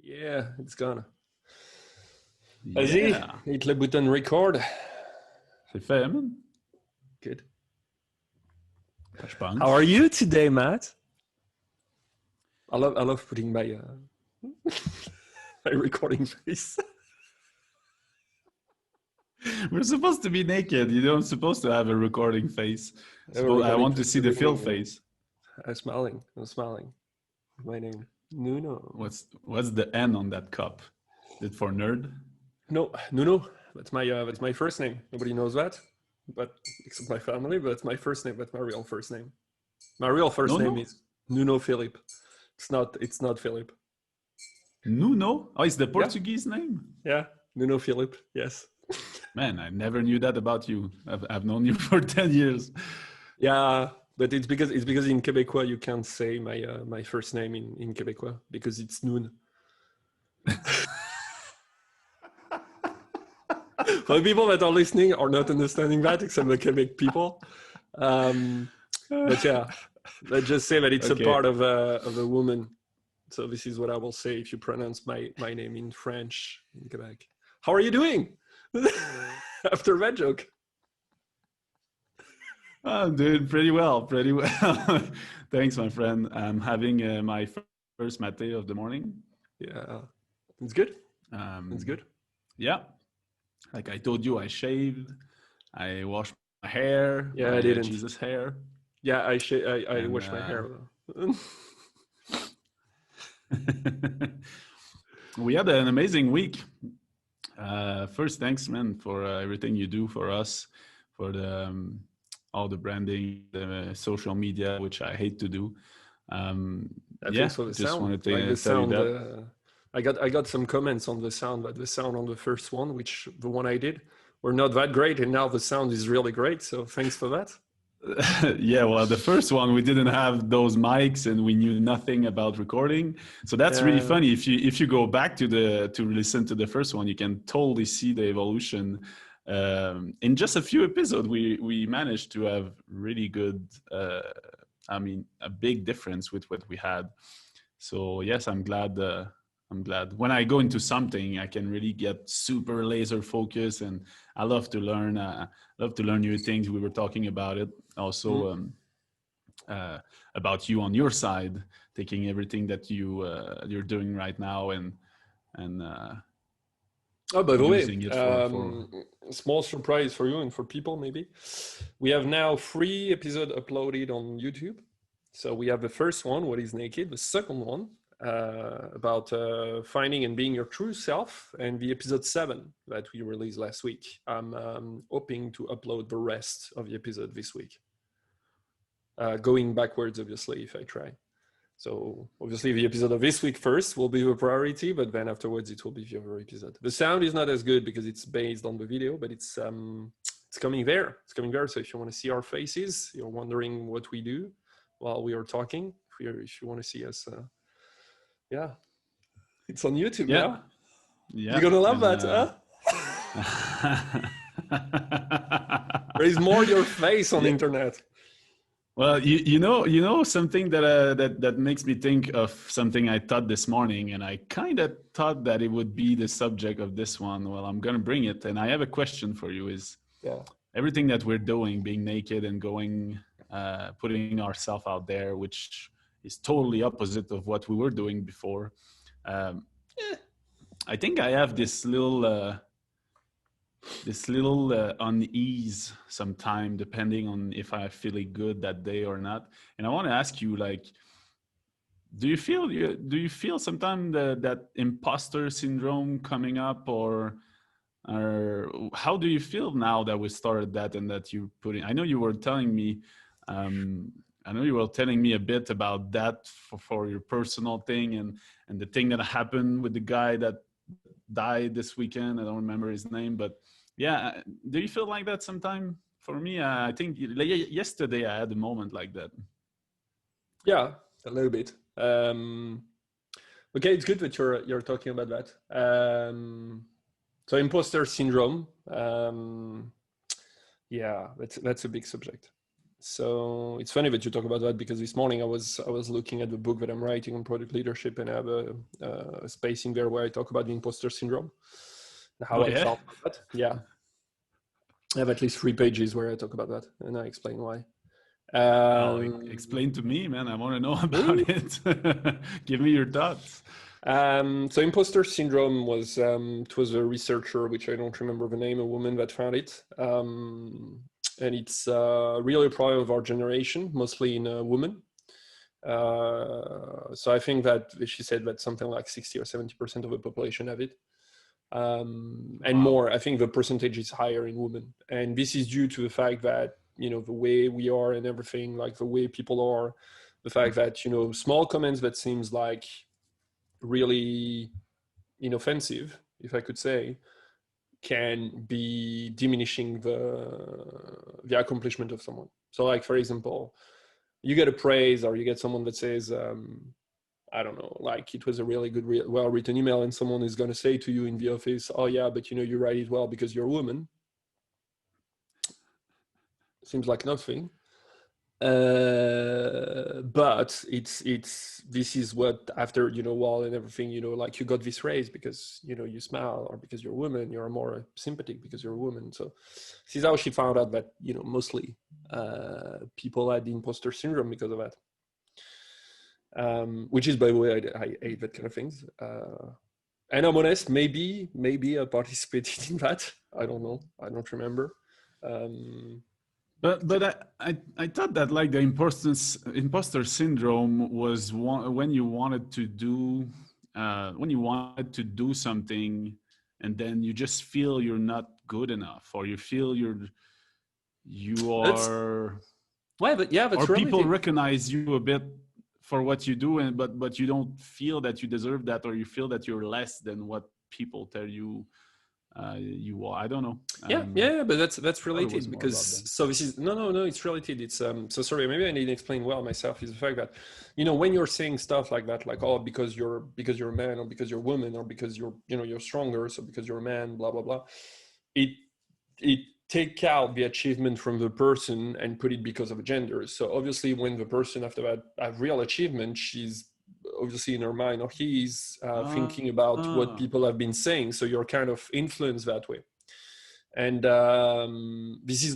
Yeah, it's gone. Vas-y, Yeah, hit le button record. c'est fait, man. Good. Je pense. How are you today, Matt? I love putting my my recording face. We're supposed to be naked. You don't supposed to have a recording face. I want to see the Phil face. I'm smiling. My name, Nuno. What's the N on that cup? Is it for nerd? No, Nuno. That's my first name. Nobody knows that, but except my family. But it's my first name. That's my real first name. My real first name is Nuno Philip. It's not Philip. Nuno? Oh, it's the Portuguese name? Yeah, Nuno Philip. Yes. Man, I never knew that about you. I've known you for 10 years. Yeah, but it's because in Quebecois you can't say my first name in Quebecois because it's noon. For the people that are listening are not understanding that, except the Quebec people. But yeah, let's just say that it's a part of a woman. So this is what I will say if you pronounce my name in French in Quebec. How are you doing? After that joke. I'm doing pretty well. Thanks, my friend. I'm having my first mate of the morning. Yeah, it's good. It's good. Yeah, like I told you, I shaved. I washed my hair. Yeah, my, I didn't. Jesus hair. Yeah, I wash my hair. We had an amazing week. First, thanks, man, for everything you do for us, for the all the branding, the social media, which I hate to do. Thanks for the just sound. wanted to like the tell sound, you that. I got some comments on the sound, but the sound on the first one, which the one I did, were not that great, and now the sound is really great. So thanks for that. Yeah, well, the first one we didn't have those mics and we knew nothing about recording, so that's really funny. If you go back to listen to the first one, you can totally see the evolution. In just a few episodes, we managed to have really good. A big difference with what we had. So yes, I'm glad. I'm glad when I go into something, I can really get super laser focused, and I love to learn. Love to learn new things. We were talking about it also about you on your side, taking everything that you're doing right now and oh, by the way, using it for small surprise for you and for people maybe. We have now 3 episodes uploaded on YouTube. So we have the first one, What is Naked? The second one, about finding and being your true self, and the episode 7 that we released last week. I'm hoping to upload the rest of the episode this week. Going backwards, obviously, if I try. So obviously the episode of this week first will be the priority, but then afterwards it will be the other episode. The sound is not as good because it's based on the video, but it's coming there. It's coming there. So if you want to see our faces, you're wondering what we do while we are talking, if you want to see us, yeah, it's on YouTube. Yeah. You're gonna love that, huh? There is more your face on the internet. Well, you know something that makes me think of something I thought this morning, and I kind of thought that it would be the subject of this one. Well, I'm gonna bring it, and I have a question for you. Is everything that we're doing, being naked and going, putting ourselves out there, which is totally opposite of what we were doing before. I think I have this little unease sometime, depending on if I'm feeling good that day or not. And I want to ask you, like, do you feel sometimes that imposter syndrome coming up, or how do you feel now that we started that and that you put in? I know you were telling me a bit about that for your personal thing and the thing that happened with the guy that died this weekend. I don't remember his name, but yeah, do you feel like that sometime? For me, I think yesterday I had a moment like that. Yeah, a little bit. Okay, it's good that you're talking about that. So imposter syndrome. Yeah, that's a big subject. So it's funny that you talk about that, because this morning I was looking at the book that I'm writing on product leadership, and I have a space in there where I talk about the imposter syndrome, and how Oh I yeah. felt about that. Yeah, I have at least 3 pages where I talk about that, and I explain why. Explain to me, man. I want to know about it. Give me your thoughts. So imposter syndrome was it was a researcher, which I don't remember the name, a woman that found it, and it's really a problem of our generation, mostly in women. So I think that she said that something like 60 or 70% of the population have it, and Wow. more. I think the percentage is higher in women, and this is due to the fact that, you know, the way we are and everything, like the way people are, the fact that, you know, small comments that seems like really inoffensive, if I could say, can be diminishing the accomplishment of someone. So, like, for example, you get a praise, or you get someone that says, I don't know, like, it was a really good, well-written email, and someone is going to say to you in the office, oh yeah, but you know, you write it well because you're a woman. Seems like nothing. But it's this is what, after, you know, wall and everything, you know, like, you got this raise because, you know, you smile, or because you're a woman, you're more sympathetic because you're a woman. So this is how she found out that, you know, mostly people had the imposter syndrome because of that, which is, by the way, I hate that kind of things, and I'm honest, maybe I participated in that. I don't know, I don't remember. But I thought that, like, the imposter syndrome was when you wanted to do something, and then you just feel you're not good enough, or you feel you That's are, well, but yeah, or that's people relative. recognize you a bit for what you do, and but you don't feel that you deserve that, or you feel that you're less than what people tell you you are. I don't know. Yeah, but that's I thought it was related, more about because that. so this is no, it's related. It's so sorry, maybe I didn't explain well myself. Is the fact that, you know, when you're saying stuff like that, like, oh, because you're a man, or because you're a woman, or because you're, you know, you're stronger, so because you're a man, blah blah blah, it take out the achievement from the person and put it because of a gender. So obviously, when the person after that have real achievement, she's obviously in her mind, or he's thinking about what Ah. people have been saying. So you're kind of influenced that way. And this is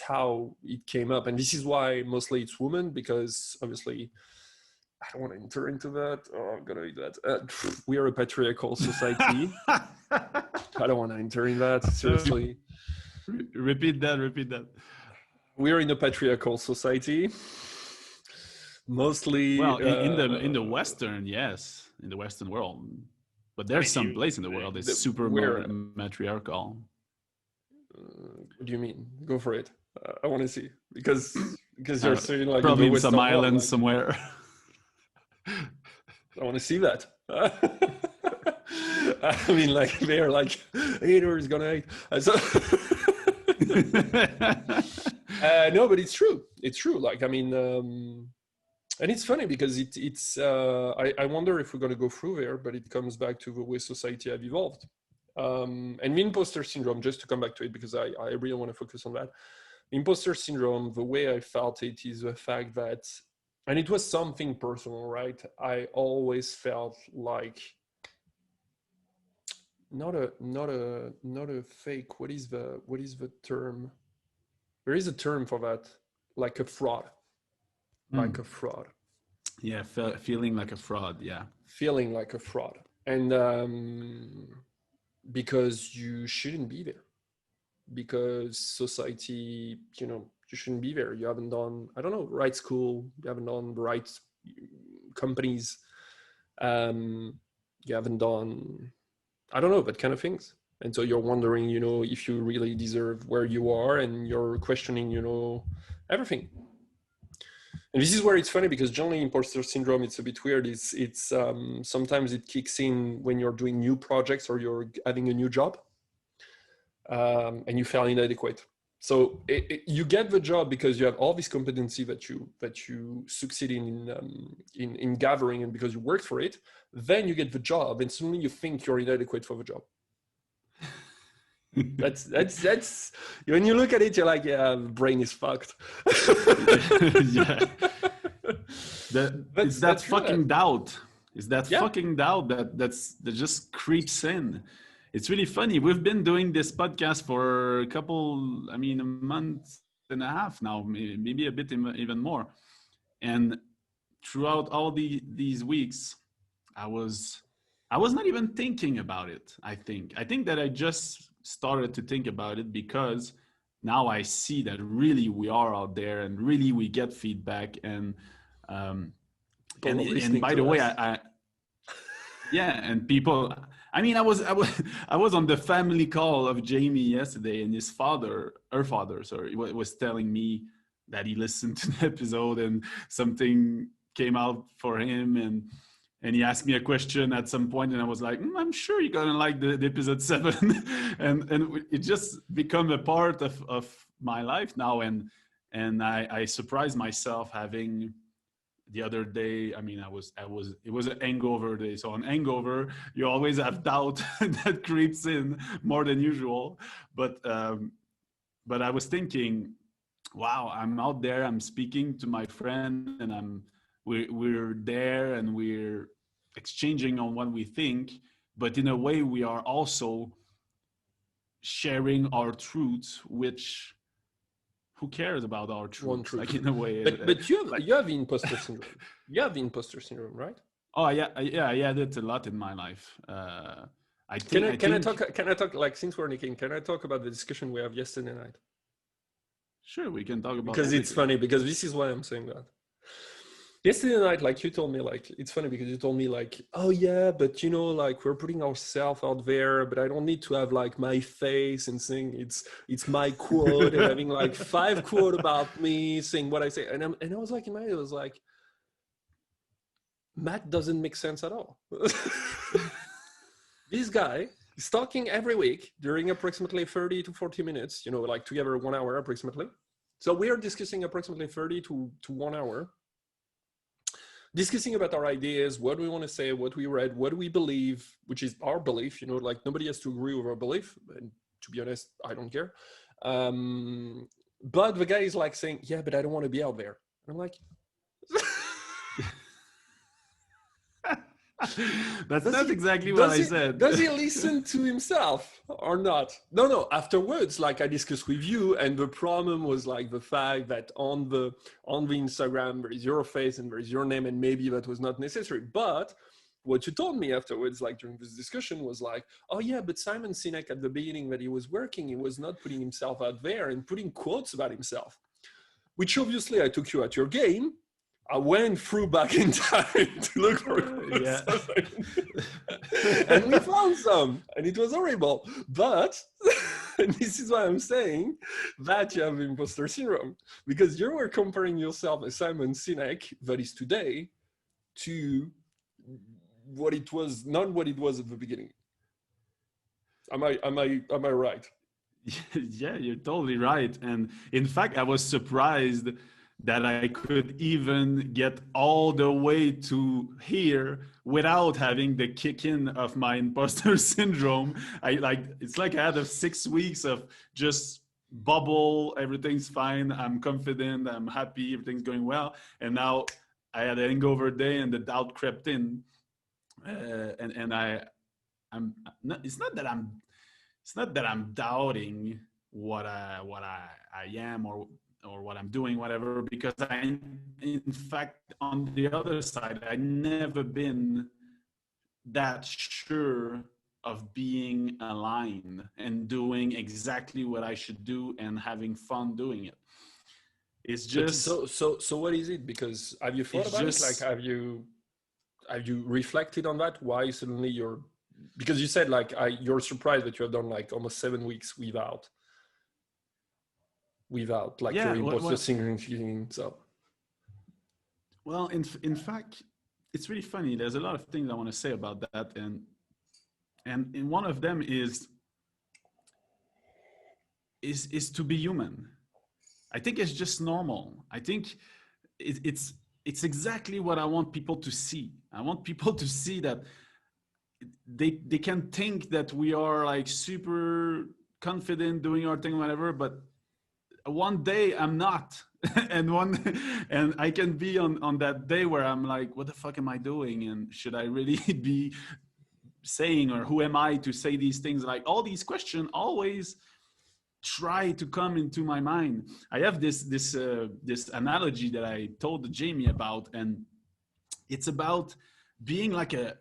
how it came up, and this is why mostly it's women, because obviously I don't want to enter into that. Oh, I'm gonna do that. We are a patriarchal society. I don't want to enter in that, seriously. Repeat that. Repeat that. We're in a patriarchal society, mostly. Well, in the Western, yes, in the Western world, but I there's mean, some place in the world that's super where? matriarchal. What do you mean? Go for it. I want to see, because you're saying, like, in Probably the in some Western world, island like, somewhere. I want to see that. I mean, like, they're like, hater is gonna hate. No, but it's true. It's true. Like, I mean, and it's funny because it's. I wonder if we're gonna go through there, but it comes back to the way society have evolved. And the imposter syndrome, just to come back to it, because I really want to focus on that. Imposter syndrome, the way I felt it is the fact that, and it was something personal, right? I always felt like not a fake. What is the term? There is a term for that, like a fraud, like a fraud. Yeah, feeling like a fraud. Yeah. Feeling like a fraud, and because you shouldn't be there, because society, you know, you shouldn't be there. You haven't done, I don't know, right school. You haven't done the right companies. You haven't done, I don't know, that kind of things. And so you're wondering, you know, if you really deserve where you are, and you're questioning, you know, everything. And this is where it's funny, because generally imposter syndrome, it's a bit weird. It's sometimes it kicks in when you're doing new projects, or you're having a new job, and you feel inadequate. So you get the job because you have all this competency that you succeed in gathering, and because you worked for it. Then you get the job, and suddenly you think you're inadequate for the job. That's when you look at it, you're like, yeah, the brain is fucked. Yeah. It's that that's true. fucking doubt. It's that Yeah, fucking doubt that just creeps in. It's really funny. We've been doing this podcast for a couple, I mean, a month and a half now, maybe a bit even more. And throughout all these weeks, I was not even thinking about it. I think that I just started to think about it because now I see that really we are out there and really we get feedback um, people are and listening by the to way, us. yeah, and people. I mean, I was on the family call of Jamie yesterday, and her father, sorry, was telling me that he listened to the episode and something came out for him, and he asked me a question at some point, and I was like, I'm sure you're gonna like the episode 7, and it just become a part of my life now, and I surprised myself having the other day. I mean, it was an hangover day. So on hangover, you always have doubt that creeps in more than usual. But I was thinking, wow, I'm out there, I'm speaking to my friend, and we're there and we're exchanging on what we think, but in a way we are also sharing our truths, which who cares about our One truths? truth. Like in a way, But like you have imposter syndrome. You have imposter syndrome, right? oh yeah, yeah, I had it a lot in my life. I Can I think talk like since we're nicking, can I talk about the discussion we have yesterday night? sure we can talk about Because it's everything. funny, because this is why I'm saying that. Yesterday night, like you told me, like it's funny because you told me like, oh yeah, but you know, like we're putting ourselves out there, but I don't need to have like my face and saying it's my quote and having like 5 quote about me saying what I say. And I was like in my head, I was like, Matt doesn't make sense at all. This guy is talking every week during approximately 30 to 40 minutes, you know, like together 1 hour approximately. So we are discussing approximately 30 to 1 hour, discussing about our ideas, what we want to say, what we read, what we believe, which is our belief, you know, like nobody has to agree with our belief. And to be honest, I don't care. But the guy is like saying, yeah, but I don't want to be out there. And I'm like, That's not exactly what I said. does he listen to himself or not? No. Afterwards, like I discussed with you, and the problem was like the fact that on the Instagram there is your face and there is your name, and maybe that was not necessary. But what you told me afterwards, like during this discussion, was like, oh yeah, but Simon Sinek at the beginning that he was working, he was not putting himself out there and putting quotes about himself. Which obviously I took you at your game. I went through back in time to look for Yeah. and we found some, and it was horrible. But and this is why I'm saying that you have imposter syndrome, because you were comparing yourself as Simon Sinek, that is today, to what it was, not what it was at the beginning. Am I right? Yeah, you're totally right. And in fact, I was surprised that I could even get all the way to here without having the kick in of my imposter syndrome. It's like I had 6 weeks of just bubble, everything's fine, I'm confident, I'm happy, everything's going well. And now I had a hangover day and the doubt crept in. I'm not, it's not that I'm doubting what I am or what I'm doing, whatever, because in fact, on the other side, I never been that sure of being aligned and doing exactly what I should do and having fun doing it. It's just so what is it? Because have you thought about it? Like, have you reflected on that? Why suddenly you're, because you said like you're surprised that you have done like almost 7 weeks without like yeah, your imposter syndrome. So well, in fact, it's really funny. There's a lot of things I want to say about that, and one of them is to be human. I think it's just normal. I think it's exactly what I want people to see. I want people to see that they can think that we are like super confident doing our thing, whatever, but one day I'm not. And I can be on that day where I'm like, what the fuck am I doing? And should I really be saying, or who am I to say these things? Like all these questions always try to come into my mind. I have this analogy that I told Jamie about, and it's about being like a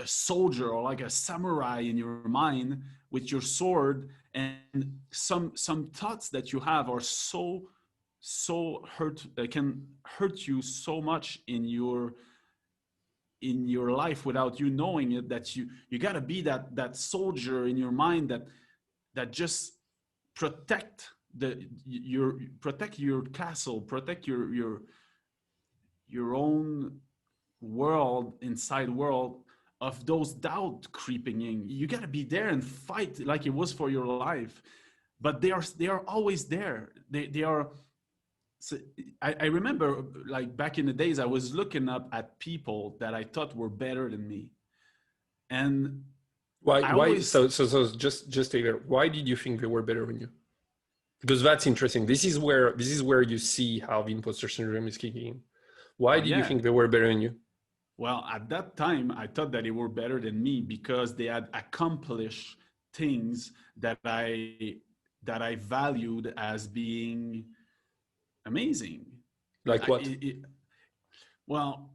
soldier or like a samurai in your mind with your sword, and some thoughts that you have are so can hurt you so much in your life without you knowing it, that you got to be that soldier in your mind that just protect your castle, protect your own world, inside world, of those doubt creeping in. You got to be there and fight like it was for your life. But they are always there. They are. So I remember, like back in the days, I was looking up at people that I thought were better than me, and Why? Always, so just take it. Why did you think they were better than you? Because that's interesting. This is where you see how the imposter syndrome is kicking in. Why did you think they were better than you? Well, at that time, I thought that they were better than me because they had accomplished things that I valued as being amazing. Like what? Well,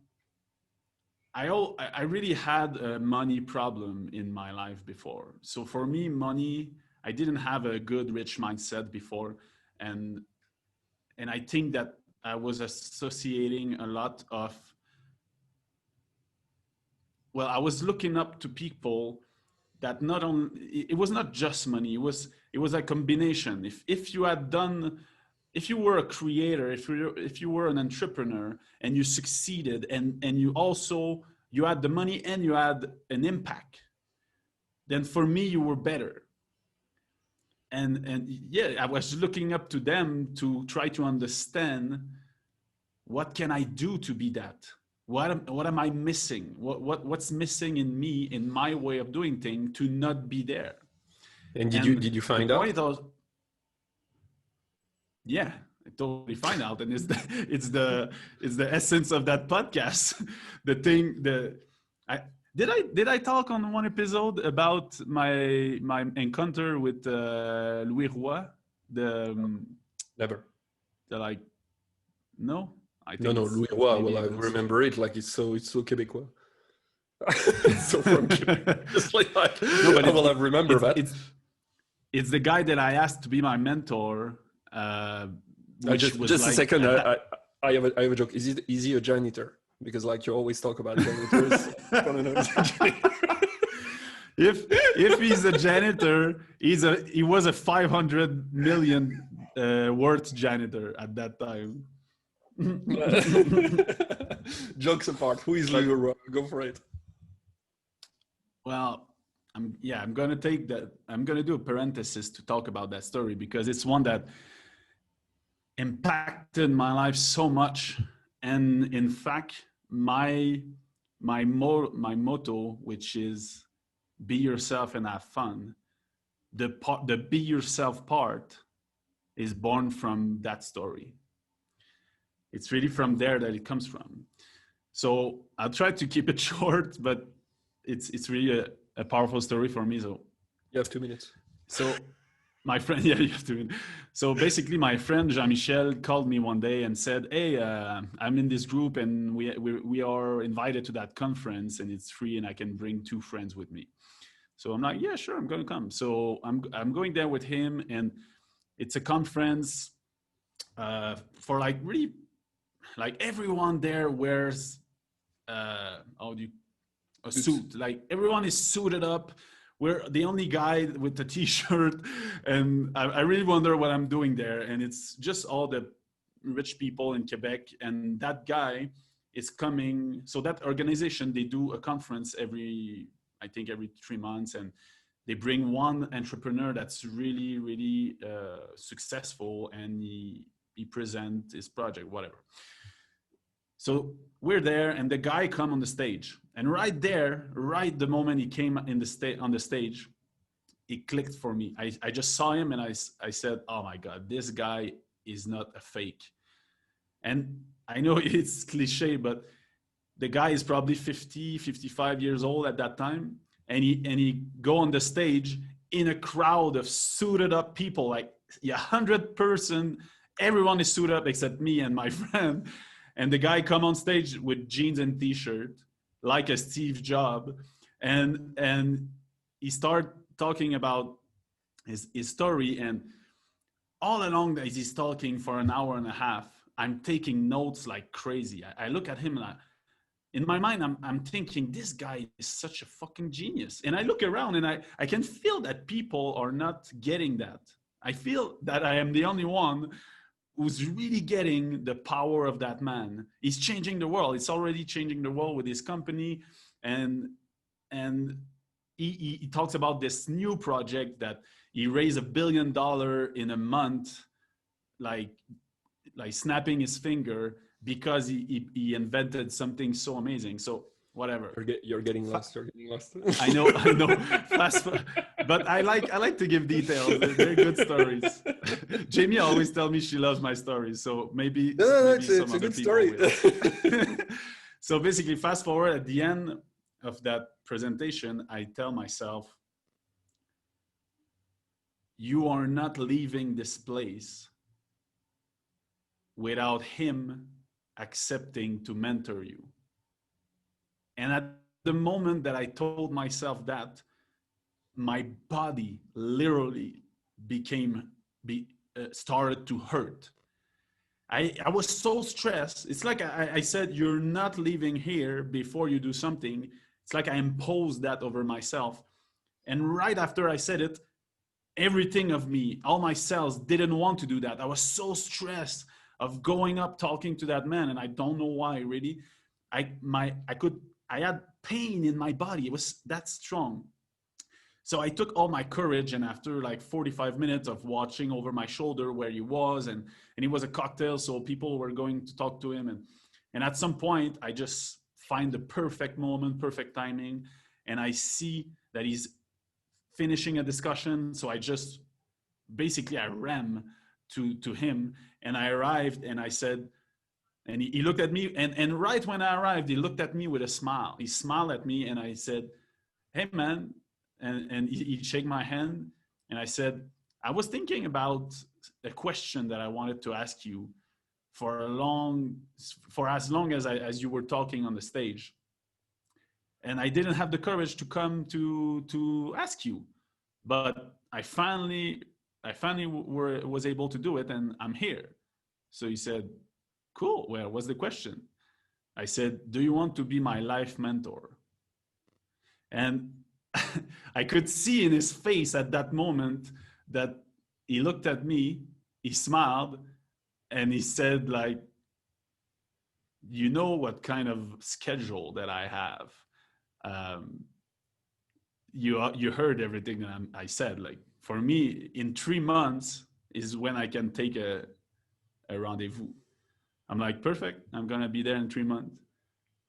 I really had a money problem in my life before. So for me, money, I didn't have a good rich mindset before, and I think that I was associating a lot of, well, I was looking up to people that not only, it was not just money, it was a combination. If you had done, if you were a creator, if you were an entrepreneur and you succeeded, and you had the money and you had an impact, then for me you were better. And yeah, I was looking up to them to try to understand, what can I do to be that? What am I missing? What's missing in me, in my way of doing things, to not be there? And did you find out? Yeah, I totally find out, and it's the essence of that podcast. The thing did I talk on one episode about my encounter with Louis Roy? Never. Like, no. I think no, Louis Roy. Well, I remember it like it's so Québécois. It's so from Quebec. Just like that. No, but I remember that. It's the guy that I asked to be my mentor. Just like, a second. I have a joke. Is he a janitor? Because like you always talk about janitors. If he's a janitor, he was a 500 million worth janitor at that time. Jokes apart, who is Louis Roy? Go for it. Well, I'm gonna do a parenthesis to talk about that story, because it's one that impacted my life so much. And in fact, my motto, which is be yourself and have fun, the be yourself part is born from that story. It's really from there that it comes from. So I'll try to keep it short, but it's really a powerful story for me. So you have 2 minutes. So my friend, yeah, you have 2 minutes. So basically, my friend Jean-Michel called me one day and said, "Hey, I'm in this group, and we are invited to that conference, and it's free, and I can bring 2 friends with me." So I'm like, "Yeah, sure, I'm gonna come." So I'm going there with him, and it's a conference for like really, like everyone there wears a suit. Like everyone is suited up. We're the only guy with the t-shirt, and I really wonder what I'm doing there. And it's just all the rich people in Quebec, and that guy is coming. So that organization, they do a conference every 3 months, and they bring one entrepreneur that's really, really successful, and he presents his project, whatever. So we're there, and the guy come on the stage, and right the moment he came on the stage, it clicked for me. I just saw him and I said, oh my God, this guy is not a fake. And I know it's cliche, but the guy is probably 50, 55 years old at that time. And he go on the stage in a crowd of suited up people, like 100-person, everyone is suited up except me and my friend. And the guy come on stage with jeans and t-shirt, like a Steve Jobs. And he start talking about his story. And all along as he's talking for an hour and a half, I'm taking notes like crazy. I look at him and in my mind, I'm thinking, this guy is such a fucking genius. And I look around and I can feel that people are not getting that. I feel that I am the only one who's really getting the power of that man. He's changing the world. It's already changing the world with his company. And he talks about this new project that he raised $1 billion in a month, like snapping his finger, because he invented something so amazing. So whatever. You're getting lost. You're getting lost. I know. But I like to give details. They're good stories. Jamie always tells me she loves my stories, so maybe it's a good story. So basically, fast forward at the end of that presentation, I tell myself, you are not leaving this place without him accepting to mentor you. And at the moment that I told myself that, my body literally started to hurt. I was so stressed. It's like I said, you're not leaving here before you do something. It's like I imposed that over myself. And right after I said it, everything of me, all my cells didn't want to do that. I was so stressed of going up, talking to that man. And I don't know why, really. I had pain in my body. It was that strong. So I took all my courage, and after like 45 minutes of watching over my shoulder where he was, and he was a cocktail, so people were going to talk to him. And at some point, I just find the perfect moment, perfect timing, and I see that he's finishing a discussion. So I just, basically I ran to him, and I arrived, and I said, and he looked at me, and right when I arrived, he looked at me with a smile. He smiled at me, and I said, hey man, and he'd shake my hand, and I said, I was thinking about a question that I wanted to ask you for as long as you were talking on the stage, and I didn't have the courage to come to ask you, but I finally was able to do it, and I'm here. So he said, cool, well, what's the question? I said, do you want to be my life mentor? And I could see in his face at that moment that he looked at me, he smiled, and he said, like, you know what kind of schedule that I have. You heard everything that I said. Like, for me, in 3 months is when I can take a rendezvous. I'm like, perfect, I'm gonna be there in 3 months.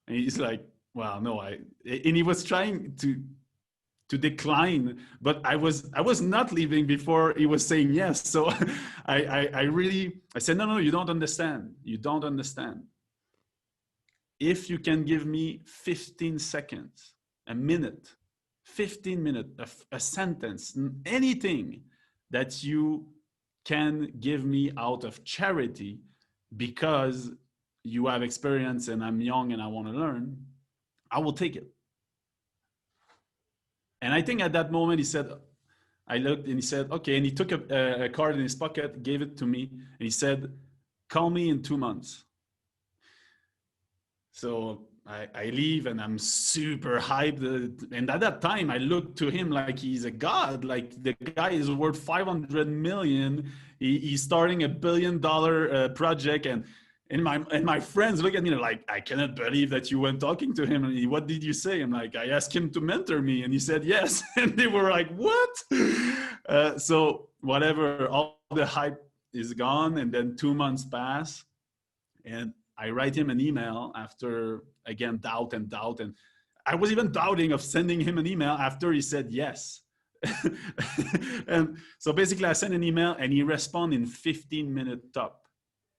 And he's like, well, no, and he was trying to decline, but I was not leaving before he was saying yes. So I said, no, you don't understand. You don't understand. If you can give me 15 seconds, a minute, 15 minutes, a sentence, anything that you can give me out of charity, because you have experience and I'm young and I want to learn, I will take it. And I think at that moment he said, I looked and he said, okay. And he took a card in his pocket, gave it to me, and he said, call me in 2 months. So I leave and I'm super hyped. And at that time, I looked to him like he's a god. Like, the guy is worth 500 million. He's starting $1 billion project. And my friends look at me like, I cannot believe that you went talking to him. And what did you say? I'm like, I asked him to mentor me. And he said yes. And they were like, what? So whatever, all the hype is gone. And then 2 months pass. And I write him an email after, again, doubt. And I was even doubting of sending him an email after he said yes. And so basically I sent an email and he responded in 15-minute top.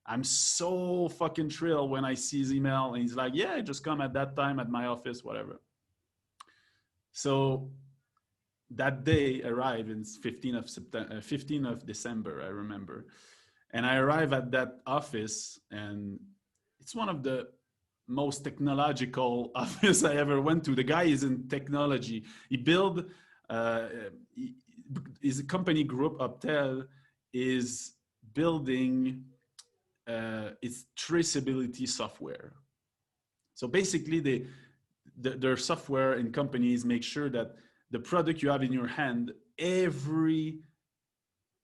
I'm so fucking thrilled when I see his email and he's like, yeah, just come at that time at my office, whatever. So that day arrived in 15th of December, I remember. And I arrive at that office and it's one of the most technological office I ever went to. The guy is in technology. He built, his company group Uptel is building its traceability software. So basically their software and companies make sure that the product you have in your hand, every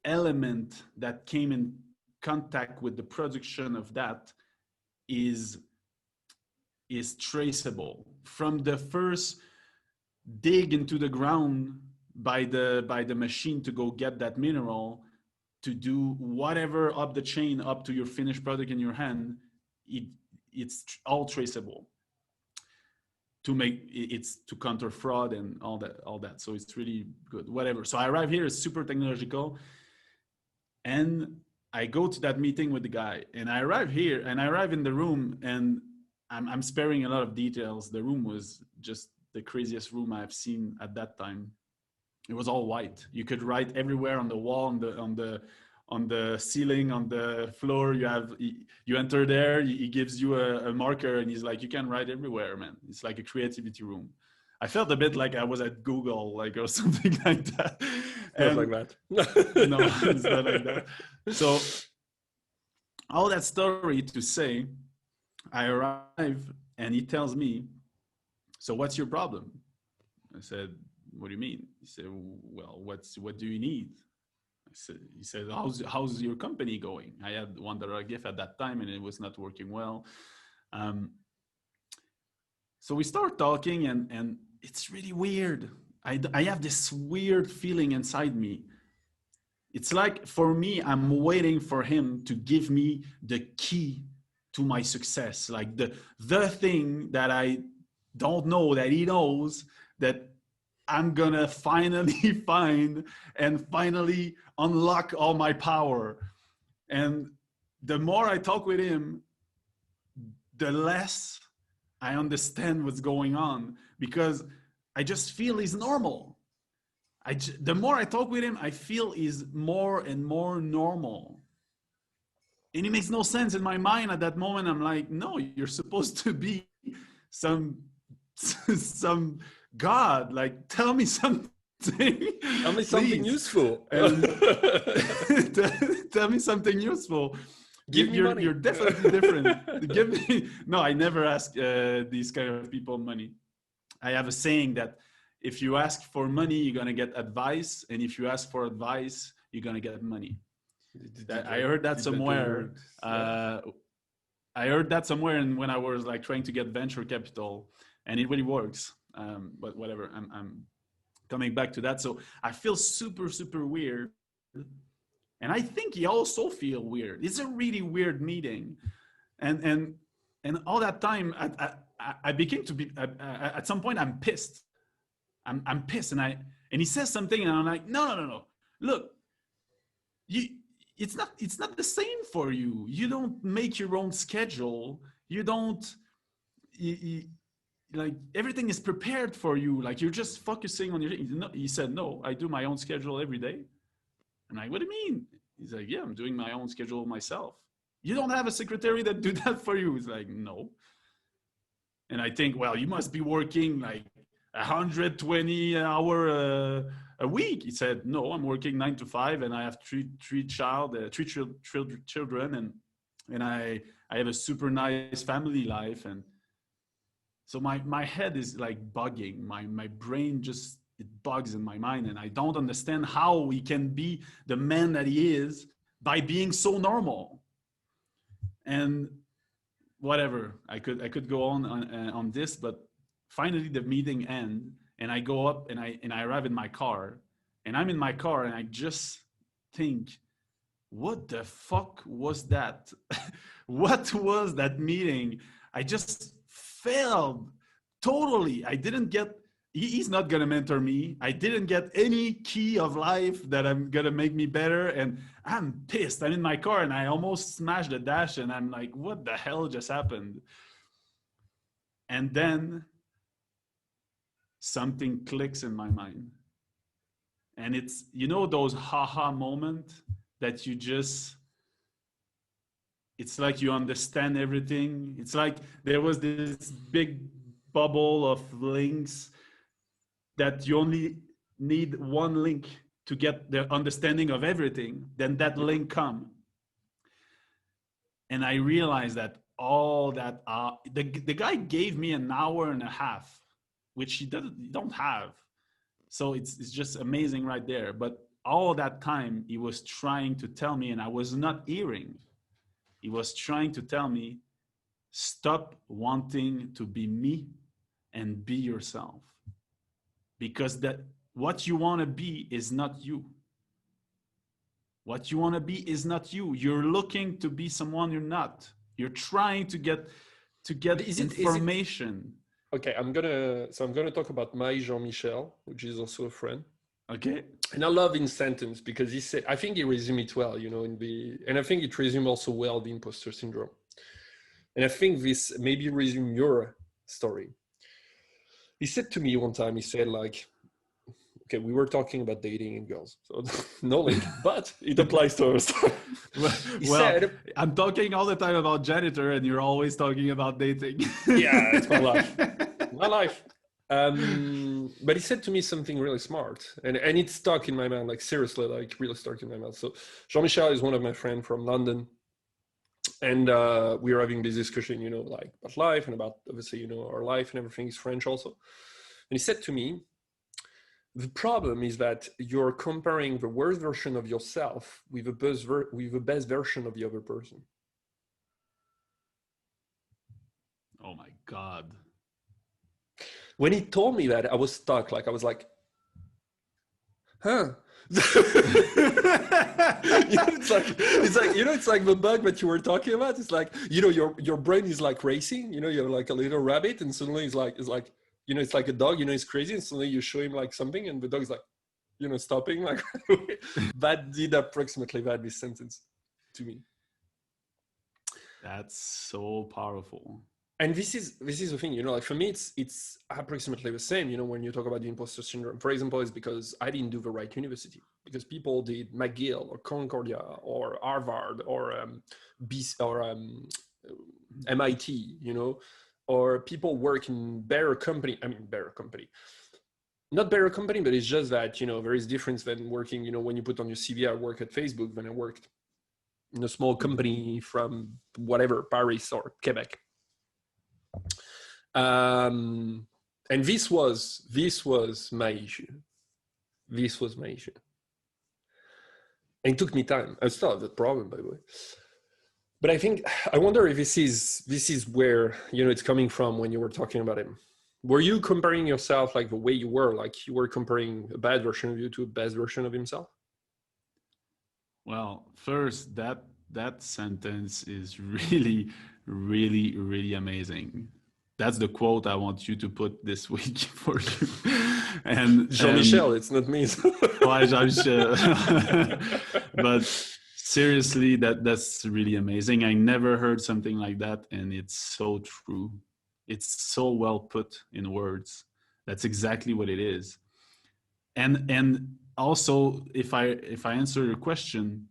element that came in contact with the production of that is traceable from the first dig into the ground by the machine to go get that mineral to do whatever up the chain up to your finished product in your hand. It's all traceable to counter fraud and all that. So it's really good, whatever. So I arrive here, it's super technological. And I go to that meeting with the guy and I arrive here and I arrive in the room and I'm sparing a lot of details. The room was just the craziest room I've seen at that time. It was all white. You could write everywhere on the wall, on the ceiling, on the floor. You enter there, he gives you a marker and he's like, you can write everywhere, man. It's like a creativity room. I felt a bit like I was at Google, like, or something like that. Not like that. No, it's not like that. So all that story to say, I arrive and he tells me, so what's your problem? I said, what do you mean? He said, well, what do you need? He said, how's your company going? I had $1 at that time and it was not working well. So we start talking and it's really weird. I have this weird feeling inside me. It's like, for me, I'm waiting for him to give me the key to my success. Like the thing that I don't know that he knows, that I'm gonna finally find and finally unlock all my power. And the more I talk with him, the less I understand what's going on, because I just feel he's normal. The more I talk with him, I feel he's more and more normal. And it makes no sense in my mind at that moment. I'm like, no, you're supposed to be some God. Like, tell me something. Tell me something useful. Tell me something useful. Give me money. You're definitely different. Give me. No, I never ask these kind of people money. I have a saying that if you ask for money, you're going to get advice. And if you ask for advice, you're going to get money. I heard that somewhere. I heard that somewhere and when I was like trying to get venture capital, and it really works. But whatever, I'm coming back to that. So I feel super, super weird. And I think he also feel weird. It's a really weird meeting. And all that time, I became to be, at some point, I'm pissed. I'm pissed. And he says something and I'm like, no. Look, it's not the same for you. You don't make your own schedule. You don't, like, everything is prepared for you. Like, you're just focusing on he said, no, I do my own schedule every day. I'm like, what do you mean? He's like, yeah, I'm doing my own schedule myself. You don't have a secretary that do that for you? He's like, no. And I think, well, you must be working like 120 hours a week. He said, no, I'm working 9 to 5 and I have three children and I have a super nice family life. And so my head is like bugging. My brain just, it bugs in my mind and I don't understand how he can be the man that he is by being so normal. And whatever, I could go on this, but finally the meeting ends and I go up and I arrive in my car and I'm in my car and I just think, what the fuck was that? What was that meeting? I just failed totally. I didn't get he's not gonna mentor me. I didn't get any key of life that I'm gonna make me better, and I'm pissed. I'm in my car and I almost smashed the dash, and I'm like, what the hell just happened? And then something clicks in my mind, and it's, you know, those haha moment that you just, it's like you understand everything. It's like there was this big bubble of links that you only need one link to get the understanding of everything. Then that link come, and I realized that all that the guy gave me an hour and a half, which he don't have. So it's just amazing right there. But all that time he was trying to tell me, and I was not hearing. He was trying to tell me, stop wanting to be me and be yourself. Because that what you want to be is not you. What you want to be is not you. You're looking to be someone you're not. You're trying to get information. Okay, I'm gonna talk about my Jean-Michel, which is also a friend. Okay. And I love his sentence because he said, I think he resumed it well, you know, and I think it resumed also well the imposter syndrome. And I think this maybe resume your story. He said to me one time, he said like, okay, we were talking about dating and girls, so no link, but it applies to our story. Well, I'm talking all the time about janitor, and you're always talking about dating. Yeah, it's my life. My life. But he said to me something really smart, and it stuck in my mind, like seriously, like really stuck in my mind. So Jean-Michel is one of my friends from London, and we were having this discussion, you know, like about life and about obviously, you know, our life and everything. Is French also, and he said to me, the problem is that you're comparing the worst version of yourself with the best version of the other person. Oh my God. When he told me that, I was stuck. Like, I was like, huh? It's like the bug that you were talking about. It's like, you know, your brain is like racing, you know, you're like a little rabbit, and suddenly it's like, you know, it's like a dog, you know, it's crazy, and suddenly you show him like something, and the dog's like, you know, stopping. Like that did approximately that, this sentence to me. That's so powerful. And this is the thing, you know, like for me, it's approximately the same, you know, when you talk about the imposter syndrome, for example, is because I didn't do the right university, because people did McGill or Concordia or Harvard or MIT, you know, or people work in better company, not better company, but it's just that, you know, there is difference than working, you know, when you put on your CV, I work at Facebook, when I worked in a small company from whatever, Paris or Quebec. And this was my issue. This was my issue. And it took me time. I still have that problem, by the way. But I wonder if this is where, you know, it's coming from when you were talking about him. Were you comparing yourself like the way you were, like you were comparing a bad version of you to a best version of himself? Well, first, that sentence is really, really, really amazing. That's the quote I want you to put this week for you. And Jean-Michel, it's not me. Why Jean-Michel? But seriously, that's really amazing. I never heard something like that, and it's so true. It's so well put in words. That's exactly what it is. And also, if I answer your question,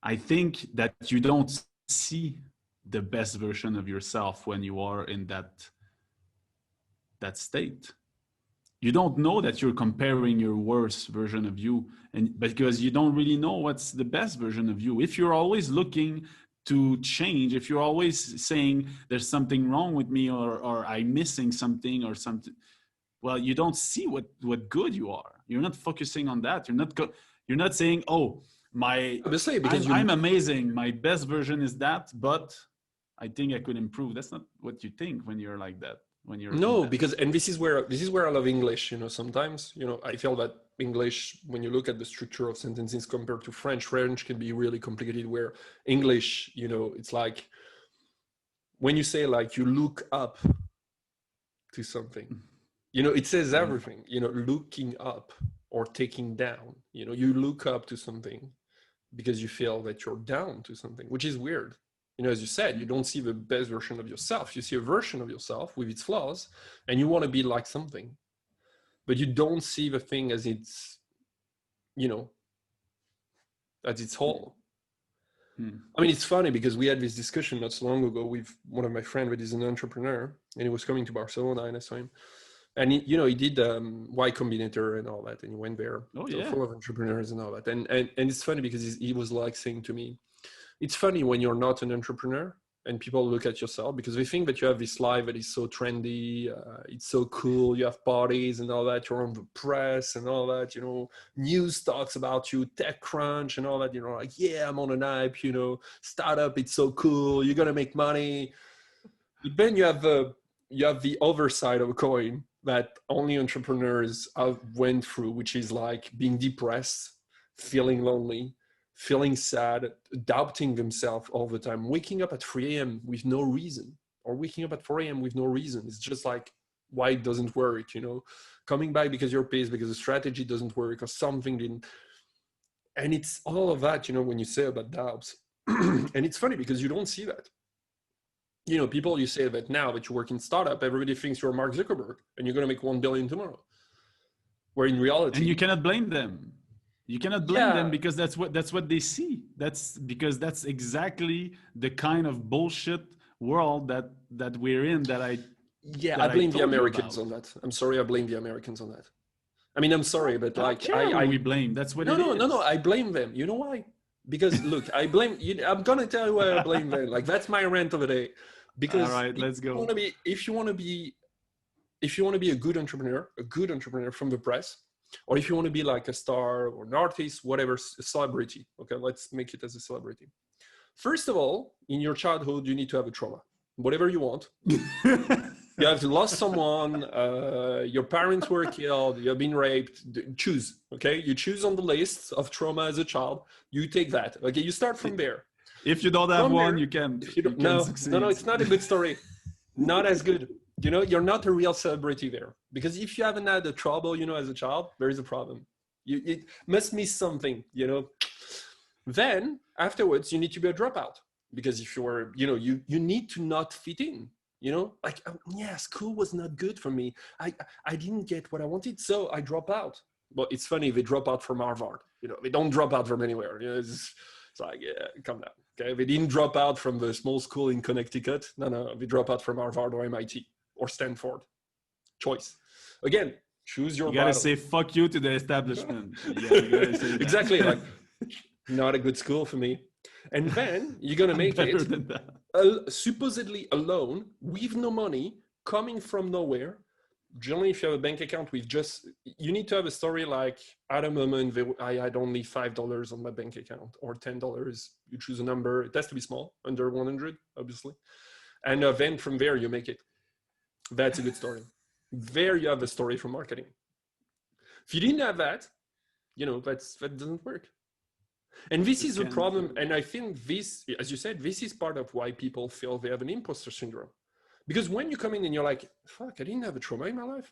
I think that you don't see the best version of yourself when you are in that state. You don't know that you're comparing your worst version of you, and because you don't really know what's the best version of you. If you're always looking to change, if you're always saying there's something wrong with me, or I'm missing something or something, well, you don't see what good you are. You're not focusing on that. You're not saying, oh, I'm amazing, my best version is that, but I think I could improve. That's not what you think when you're like that. When you're because this is where I love English, you know. Sometimes, you know, I feel that English, when you look at the structure of sentences compared to French can be really complicated, where English, you know, it's like when you say like you look up to something. You know, it says everything, you know, looking up or taking down, you know, you look up to something because you feel that you're down to something, which is weird. You know, as you said, you don't see the best version of yourself. You see a version of yourself with its flaws, and you want to be like something, but you don't see the thing as its, you know, as its whole. I mean, it's funny because we had this discussion not so long ago with one of my friends that is an entrepreneur, and he was coming to Barcelona, and I saw him. And he, you know, he did Y Combinator and all that, and he went there, full of entrepreneurs and all that. And it's funny because he was like saying to me, it's funny when you're not an entrepreneur and people look at yourself because they think that you have this life that is so trendy, it's so cool, you have parties and all that, you're on the press and all that, you know, news talks about you, TechCrunch and all that, you know, like, yeah, I'm on an hype, you know, startup, it's so cool, you're gonna make money. But then you have the other side of a coin that only entrepreneurs have went through, which is like being depressed, feeling lonely, feeling sad, doubting themselves all the time, waking up at 3 a.m. with no reason, or waking up at 4 a.m. with no reason. It's just like, why it doesn't work, you know, coming back because you're pissed, because the strategy doesn't work, or something didn't. And it's all of that, you know, when you say about doubts. And it's funny because you don't see that. You know, people, you say that now that you work in startup, everybody thinks you're Mark Zuckerberg and you're going to make 1 billion tomorrow. Where in reality, and you cannot blame them. You cannot blame them because that's what they see. That's because that's exactly the kind of bullshit world that we're in. I blame the Americans on that. I'm sorry, I blame the Americans on that. I mean, I'm sorry, but like we blame. That's what No, I blame them. You know why? Because look, I blame you. I'm gonna tell you why I blame them. Like, that's my rant of the day. Because all right, let's go. If you want to be a good entrepreneur from the press, or if you want to be like a star or an artist, whatever, a celebrity. Okay, let's make it as a celebrity. First of all, in your childhood, you need to have a trauma, whatever you want. You have lost someone, your parents were killed, you have been raped, choose, okay? You choose on the list of trauma as a child, you take that, okay? You start from there. If you don't have one, you can succeed. No, it's not a good story. Not as good. You know, you're not a real celebrity there. Because if you haven't had the trouble, you know, as a child, there is a problem. It must miss something, you know? Then, afterwards, you need to be a dropout. Because if you're, you know, you need to not fit in. You know, like, yeah, school was not good for me. I didn't get what I wanted, so I drop out. But it's funny, they drop out from Harvard. You know, they don't drop out from anywhere. You know, it's like, yeah, come down. Okay, they didn't drop out from the small school in Connecticut. No, they drop out from Harvard or MIT or Stanford. Choice. Again, choose your. You gotta say fuck you to the establishment. You gotta say that. Exactly, like, not a good school for me. And then you're gonna make it supposedly alone, with no money, coming from nowhere. Generally, if you have a bank account with you need to have a story like, at a moment, I had only $5 on my bank account, or $10. You choose a number. It has to be small, under 100, obviously. And then from there, you make it. That's a good story. There you have a story for marketing. If you didn't have that, you know, that doesn't work. And this is a problem. And I think this, as you said, this is part of why people feel they have an imposter syndrome. Because when you come in and you're like, fuck, I didn't have a trauma in my life.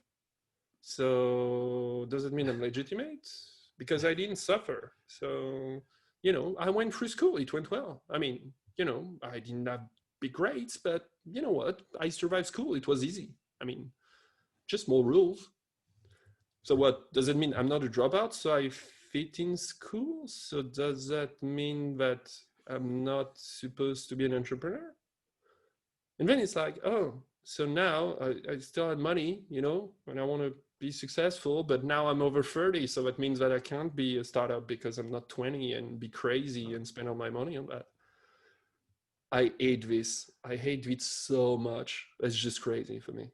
So does it mean I'm legitimate? Because I didn't suffer. So, you know, I went through school. It went well. I mean, you know, I didn't have big grades, but you know what? I survived school. It was easy. I mean, just more rules. So what does it mean? I'm not a dropout, so I fit in school? So does that mean that I'm not supposed to be an entrepreneur? And then it's like, oh, so now I still had money, you know, and I want to be successful, but now I'm over 30. So that means that I can't be a startup because I'm not 20 and be crazy and spend all my money on that. I hate this. I hate it so much. It's just crazy for me.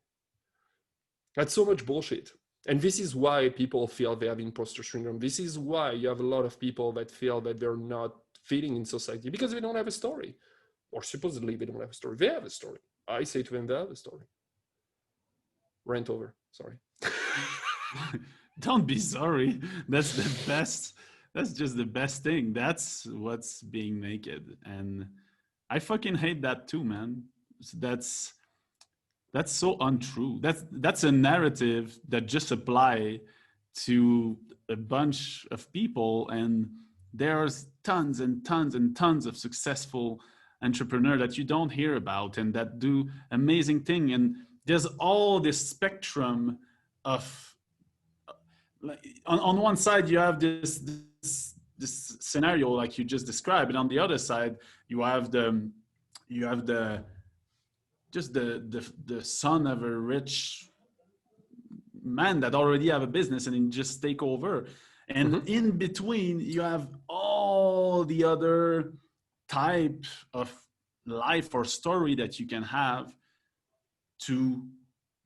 That's so much bullshit. And this is why people feel they have imposter syndrome. This is why you have a lot of people that feel that they're not fitting in society because they don't have a story. Or supposedly they don't have a story. They have a story. I say to them, they have a story. Rant over. Sorry. Don't be sorry. That's the best. That's just the best thing. That's what's being naked. And I fucking hate that too, man. That's That's so untrue. That's a narrative that just apply to a bunch of people, and there's tons and tons and tons of successful entrepreneurs that you don't hear about and that do amazing thing. And there's all this spectrum of, like, on one side you have this scenario like you just described, and on the other side you have the just the son of a rich man that already have a business and then just take over. And in between you have all the other type of life or story that you can have to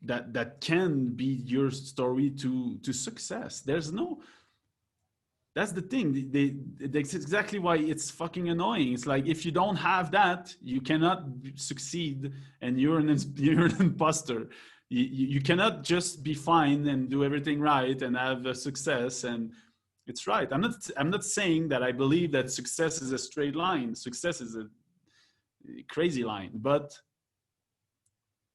that can be your story to success. There's no, that's the thing. That's exactly why it's fucking annoying. It's like, if you don't have that, you cannot succeed, and you're an imposter. You cannot just be fine and do everything right and have a success. And it's right. I'm not saying that I believe that success is a straight line. Success is a crazy line. But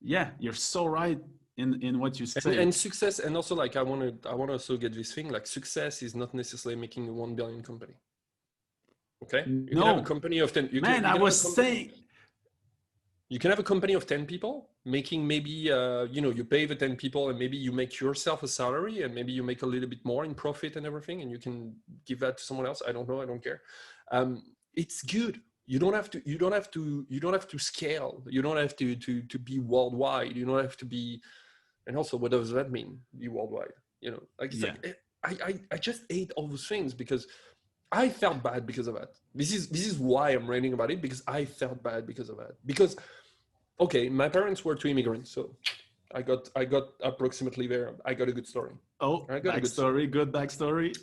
yeah, you're so right in what you say. And success, and also, like, I want to also get this thing, like, success is not necessarily making a 1 billion company. Okay, you can have a company of 10. I was saying, you can have a company of 10 people making maybe you pay the 10 people, and maybe you make yourself a salary, and maybe you make a little bit more in profit and everything, and you can give that to someone else. I don't know, I don't care. It's good. You don't have to scale. You don't have to be worldwide. You don't have to be. And also, what does that mean, be worldwide? Like, it's like, I just hate all those things, because I felt bad because of that. This is why I'm writing about it, because I felt bad because of that. Because, okay, my parents were two immigrants, so I got approximately there. I got a good story. Oh, good backstory. Good backstory,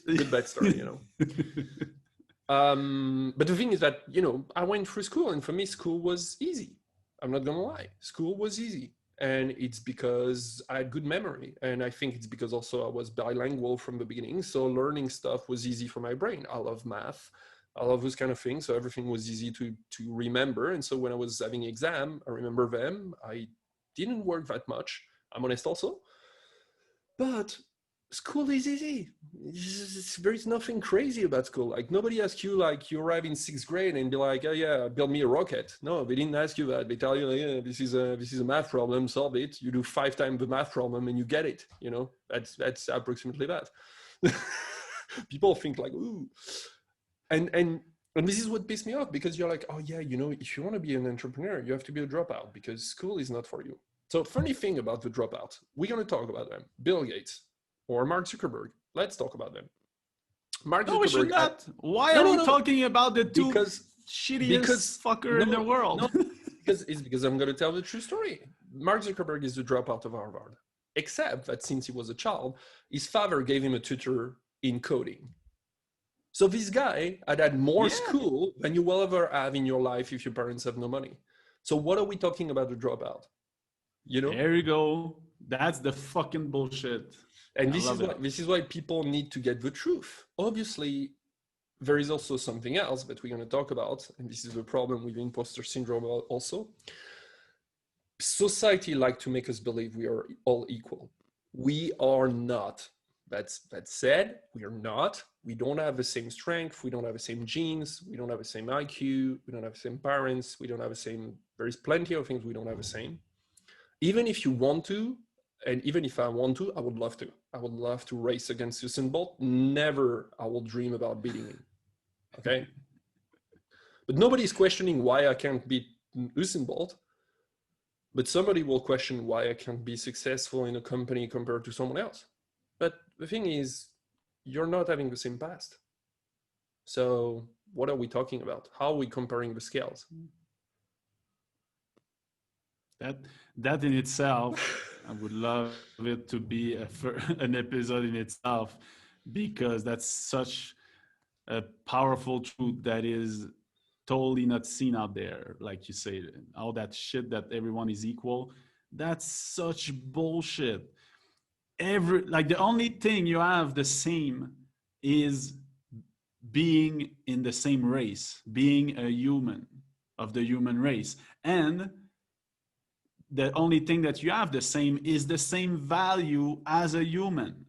But the thing is that, I went through school, and for me, school was easy. I'm not gonna lie, school was easy. And it's because I had good memory. And I think it's because also I was bilingual from the beginning. So learning stuff was easy for my brain. I love math. I love those kind of things. So everything was easy to remember. And so when I was having exam, I remember them. I didn't work that much. I'm honest also. But school is easy. There is nothing crazy about school. Like, nobody asks you, like, you arrive in 6th grade and be like, oh yeah, build me a rocket. No, they didn't ask you that. They tell you, like, yeah, this is a math problem, solve it. You do 5 times the math problem and you get it. That's approximately that. People think like, ooh. And this is what pissed me off, because you're like, oh yeah, if you want to be an entrepreneur, you have to be a dropout, because school is not for you. So funny thing about the dropout, we're going to talk about them. Bill Gates or Mark Zuckerberg. Let's talk about them. Mark Zuckerberg. No, we should not. Why are we talking about the two shittiest fucker in the world? because I'm going to tell the true story. Mark Zuckerberg is the dropout of Harvard, except that since he was a child, his father gave him a tutor in coding. So this guy had more school than you will ever have in your life if your parents have no money. So what are we talking about the dropout? There you go. That's the fucking bullshit. And this is why people need to get the truth. Obviously, there is also something else that we're going to talk about, and this is the problem with imposter syndrome also. Society likes to make us believe we are all equal. We are not. That said, we are not. We don't have the same strength. We don't have the same genes. We don't have the same IQ. We don't have the same parents. We don't have the same. There is plenty of things we don't have the same. Even if you want to, and even if I want to, I would love to. I would love to race against Usain Bolt. Never I will dream about beating him. Okay? But nobody's questioning why I can't beat Usain Bolt. But somebody will question why I can't be successful in a company compared to someone else. But the thing is, you're not having the same past. So what are we talking about? How are we comparing the scales? That in itself, I would love it to be an episode in itself, because that's such a powerful truth that is totally not seen out there. Like you say, all that shit that everyone is equal, that's such bullshit. The only thing you have the same is being in the same race, being a human of the human race. And the only thing that you have the same is the same value as a human.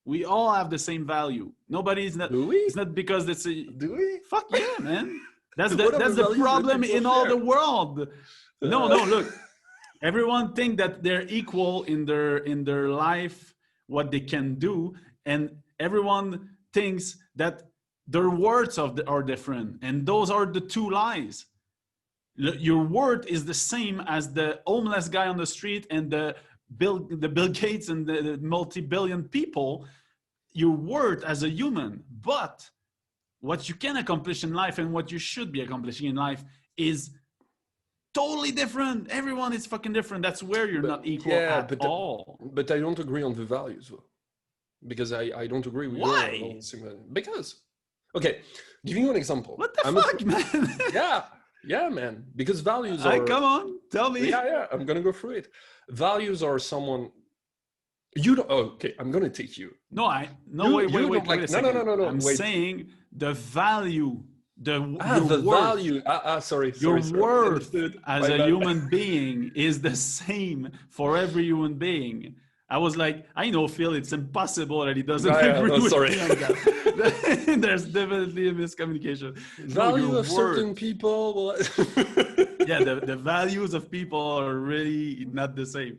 We all have the same value. Nobody's not. Do we? It's not because it's a. Do we? Fuck yeah, man. That's What are the values that problem people in all share? the world. No, look. Everyone think that they're equal in their life, what they can do, and everyone thinks that their words are different, and those are the two lies. Your word is the same as the homeless guy on the street and the Bill Gates and the multi-billion people. Your word as a human, but what you can accomplish in life and what you should be accomplishing in life is totally different. Everyone is fucking different. That's where you're not equal at all. But I don't agree on the values, though, because I don't agree with Why? Because, okay, give you an example. What the fuck, man? Yeah, man. Because values are. Come on, tell me. Yeah. I'm gonna go through it. Values are someone. You don't. Oh, okay, I'm gonna take you. Wait a second. No. I'm saying the value. Value. Sorry. Your worth as a human being is the same for every human being. I was like, I know, Phil, it's impossible that he doesn't agree with me on that. There's definitely a miscommunication. Value of certain people. Yeah, the values of people are really not the same.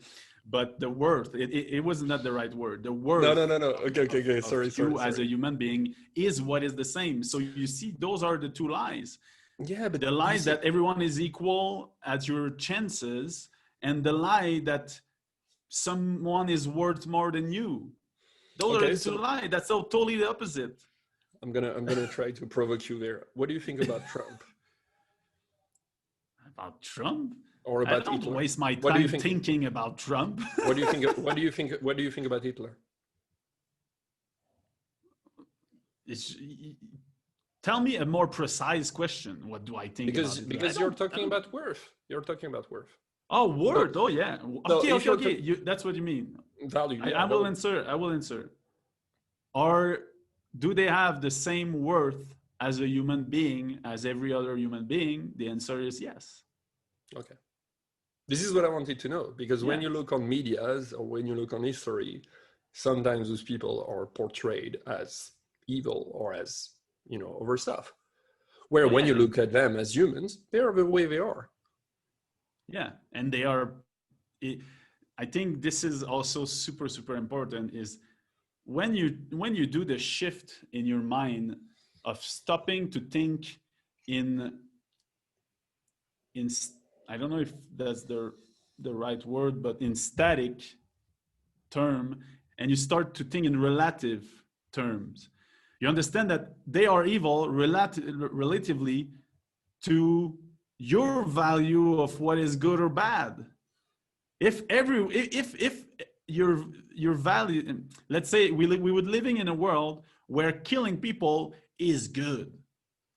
But the worth, it was not the right word. The worth. No. Okay. Sorry. As a human being is what is the same. So you see, those are the two lies. Yeah, but the lies that everyone is equal at your chances, and the lie that someone is worth more than you. Those are the two lies. That's totally the opposite. I'm gonna try to provoke you there. What do you think about Trump? About Trump? Or about I don't Hitler? waste my time thinking about Trump. What do you think? What do you think about Hitler? Tell me a more precise question. What do I think? Because you're talking about worth. You're talking about worth. Oh, word. Oh, yeah. Okay. That's what you mean. Value. I will answer. Or do they have the same worth as a human being as every other human being? The answer is yes. Okay. This is what I wanted to know, because when you look on medias or when you look on history, sometimes those people are portrayed as evil or as, over stuff. Where when you look at them as humans, they are the way they are. Yeah, and they are. I think this is also super, super important. Is when you do the shift in your mind of stopping to think in I don't know if that's the right word, but in static term, and you start to think in relative terms, you understand that they are evil relatively to your value of what is good or bad. If your value, let's say we would living in a world where killing people is good,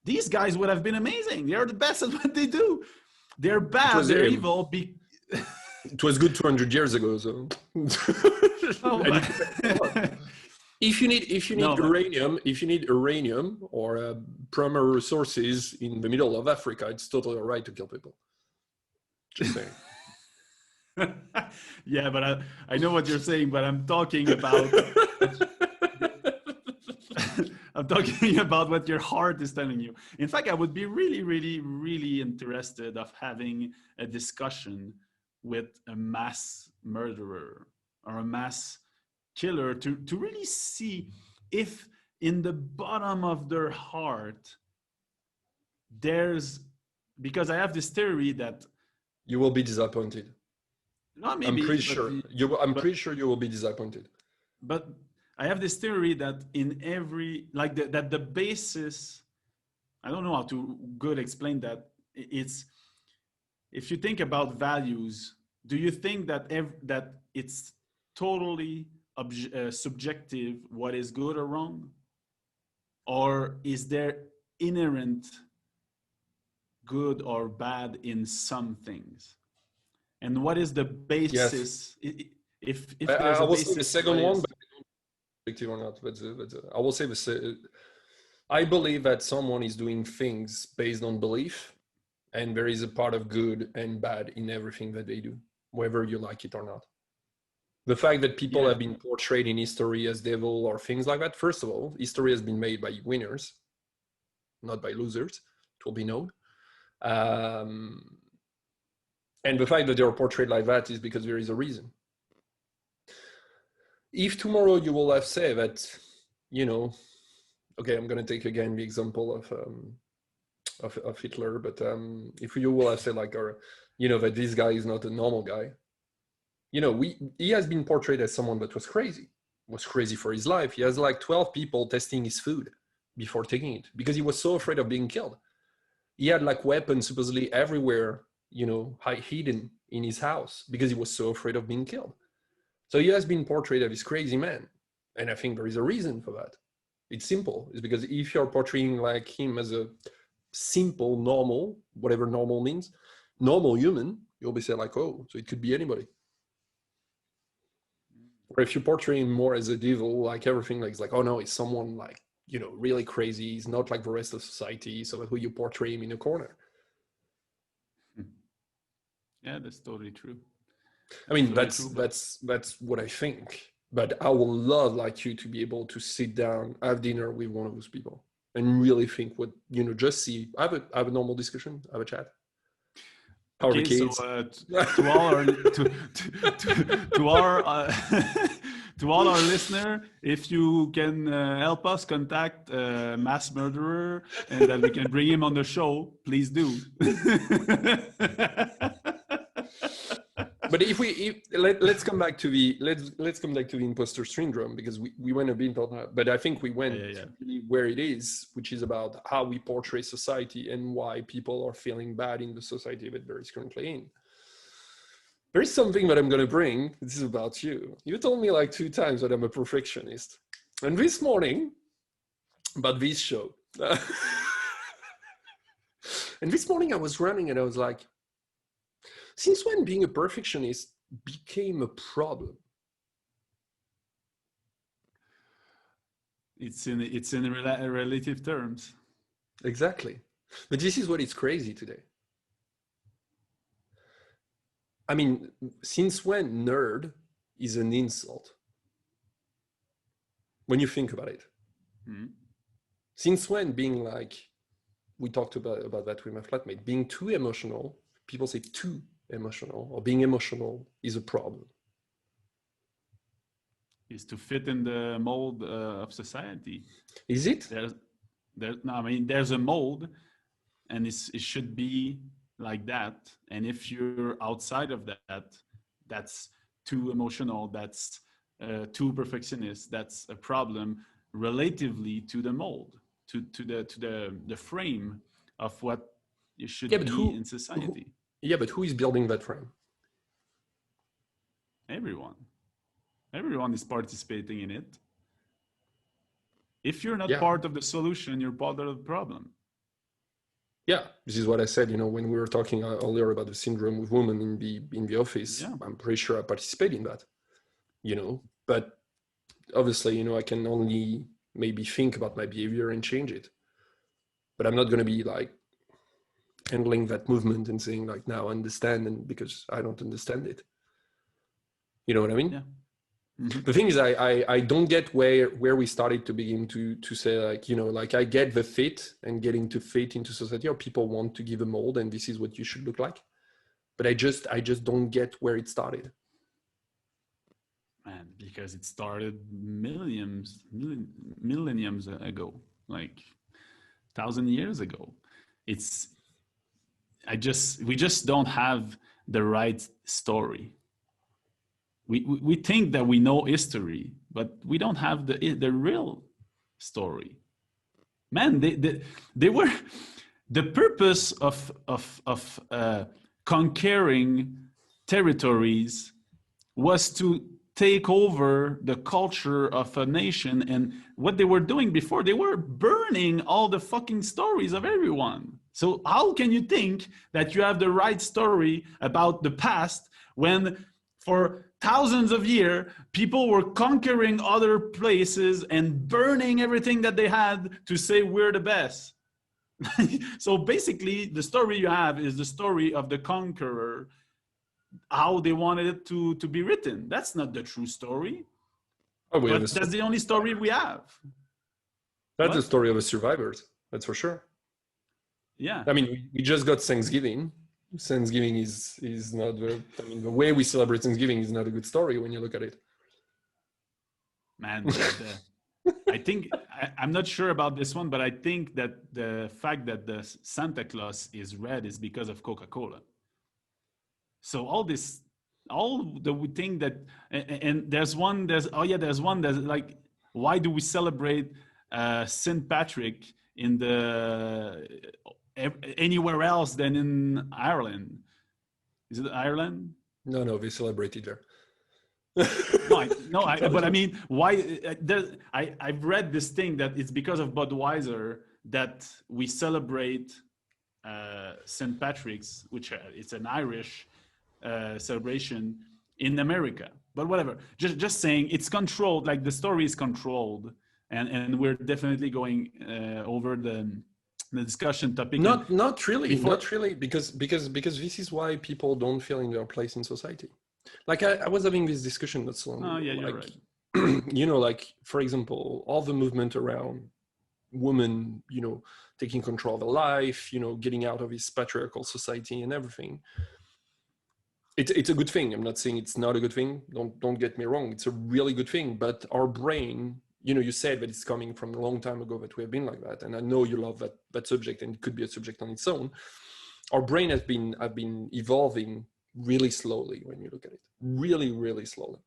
these guys would have been amazing. They are the best at what they do. They're bad. They're evil. It was good 200 years ago. So, if you need uranium or primary resources in the middle of Africa, it's totally all right to kill people. Just saying. Yeah, but I know what you're saying, but I'm talking about. I'm talking about what your heart is telling you. In fact, I would be really, really, really interested of having a discussion with a mass murderer or a mass killer to really see if in the bottom of their heart because I have this theory that you will be disappointed. No, maybe, I'm pretty sure you will be disappointed. But I have this theory that in every, that the basis, I don't know how to explain that. It's, if you think about values, do you think that that it's totally subjective what is good or wrong? Or is there inherent good or bad in some things? And what is the basis? Yes. If I will say the second one, but objective or not. But I will say I believe that someone is doing things based on belief, and there is a part of good and bad in everything that they do. whether you like it or not. The fact that people have been portrayed in history as devil or things like that, first of all, history has been made by winners, not by losers, it will be known. And the fact that they are portrayed like that is because there is a reason. If tomorrow you will have said that, you know, okay, I'm going to take again the example of Hitler, but if you will have said like, or, you know, that this guy is not a normal guy, you know, he has been portrayed as someone that was crazy for his life. He has like 12 people testing his food before taking it because he was so afraid of being killed. He had like weapons supposedly everywhere, you know, hidden in his house because he was so afraid of being killed. So he has been portrayed as this crazy man. And I think there is a reason for that. It's simple. It's because if you're portraying like him as a simple, normal, whatever normal means, normal human, you'll be saying like, oh, so it could be anybody. Or if you portray him more as a devil, like everything like, it's like, oh no, he's someone like, you know, really crazy. He's not like the rest of society. So who you portray him in a corner. Yeah, that's totally true. I mean, that's what I think. But I would love like you to be able to sit down, have dinner with one of those people and really think what, you know, just see, have a normal discussion, have a chat. Okay, so to all our to all our listener, if you can help us contact a mass murderer and that we can bring him on the show, please do. But let's come back to the imposter syndrome, because we went a bit on that, but I think we went really where it is, which is about how we portray society and why people are feeling bad in the society that there is currently in. There is something that I'm going to bring. This is about you. You told me like 2 times that I'm a perfectionist, and this morning, about this show, and this morning I was running and I was like, since when being a perfectionist became a problem? It's in relative terms. Exactly. But this is what is crazy today. I mean, since when nerd is an insult? When you think about it. Mm-hmm. Since when being like, we talked about that with my flatmate, being too emotional, people say too emotional or being emotional is a problem. Is to fit in the mold of society. Is it? No, I mean, there's a mold, and it should be like that. And if you're outside of that, that's too emotional. That's too perfectionist. That's a problem relatively to the mold, to the frame of what you should be in society. But who is building that frame? Everyone. Everyone is participating in it. If you're not part of the solution, you're part of the problem. Yeah, this is what I said, you know, when we were talking earlier about the syndrome with women in the office. Yeah. I'm pretty sure I participate in that, you know, but obviously, you know, I can only maybe think about my behavior and change it. But I'm not going to be like handling that movement and saying like, now I understand, and because I don't understand it. You know what I mean? Yeah. Mm-hmm. The thing is, I don't get where we started to begin to say like, you know, like I get the fit and getting to fit into society, or people want to give a mold and this is what you should look like. But I just don't get where it started. Man, because it started millenniums ago, like 1,000 years ago. We just don't have the right story. We think that we know history, but we don't have the real story. Man, they were the purpose of conquering territories was to take over the culture of a nation. And what they were doing before, they were burning all the fucking stories of everyone. So how can you think that you have the right story about the past when for thousands of years, people were conquering other places and burning everything that they had to say we're the best? So basically, the story you have is the story of the conqueror how they wanted it to be written. That's not the true story. Oh, but that's the only story we have. That's the story of the survivors. That's for sure. Yeah. I mean, we just got Thanksgiving. Thanksgiving is not the way we celebrate Thanksgiving is not a good story when you look at it. Man, I think I'm not sure about this one, but I think that the fact that the Santa Claus is red is because of Coca-Cola. So all the thing that, and there's one that's like, why do we celebrate St. Patrick in anywhere else than in Ireland? Is it Ireland? No, we celebrated there. But I mean, why? I've read this thing that it's because of Budweiser that we celebrate St. Patrick's, which it's an Irish celebration in America. But whatever, just saying, it's controlled. Like, the story is controlled, and we're definitely going over the discussion topic. Not really, because this is why people don't feel in their place in society. Like, I was having this discussion not so long ago. Oh yeah, you're right. You know, like, for example, all the movement around women, you know, taking control of their life, you know, getting out of this patriarchal society and everything. It's a good thing. I'm not saying it's not a good thing. Don't get me wrong. It's a really good thing. But our brain, you know, you said that it's coming from a long time ago that we have been like that. And I know you love that subject, and it could be a subject on its own. Our brain have been evolving really slowly when you look at it, really, really slowly.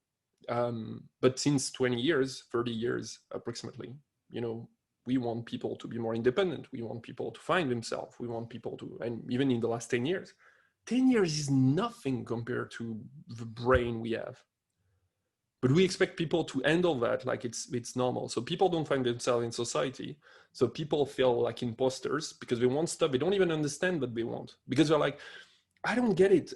But since 20 years, 30 years approximately, you know, we want people to be more independent. We want people to find themselves. We want people to, and even in the last 10 years, 10 years is nothing compared to the brain we have. But we expect people to handle that like it's normal. So people don't find themselves in society. So people feel like imposters because they want stuff they don't even understand what they want. Because they're like, I don't get it.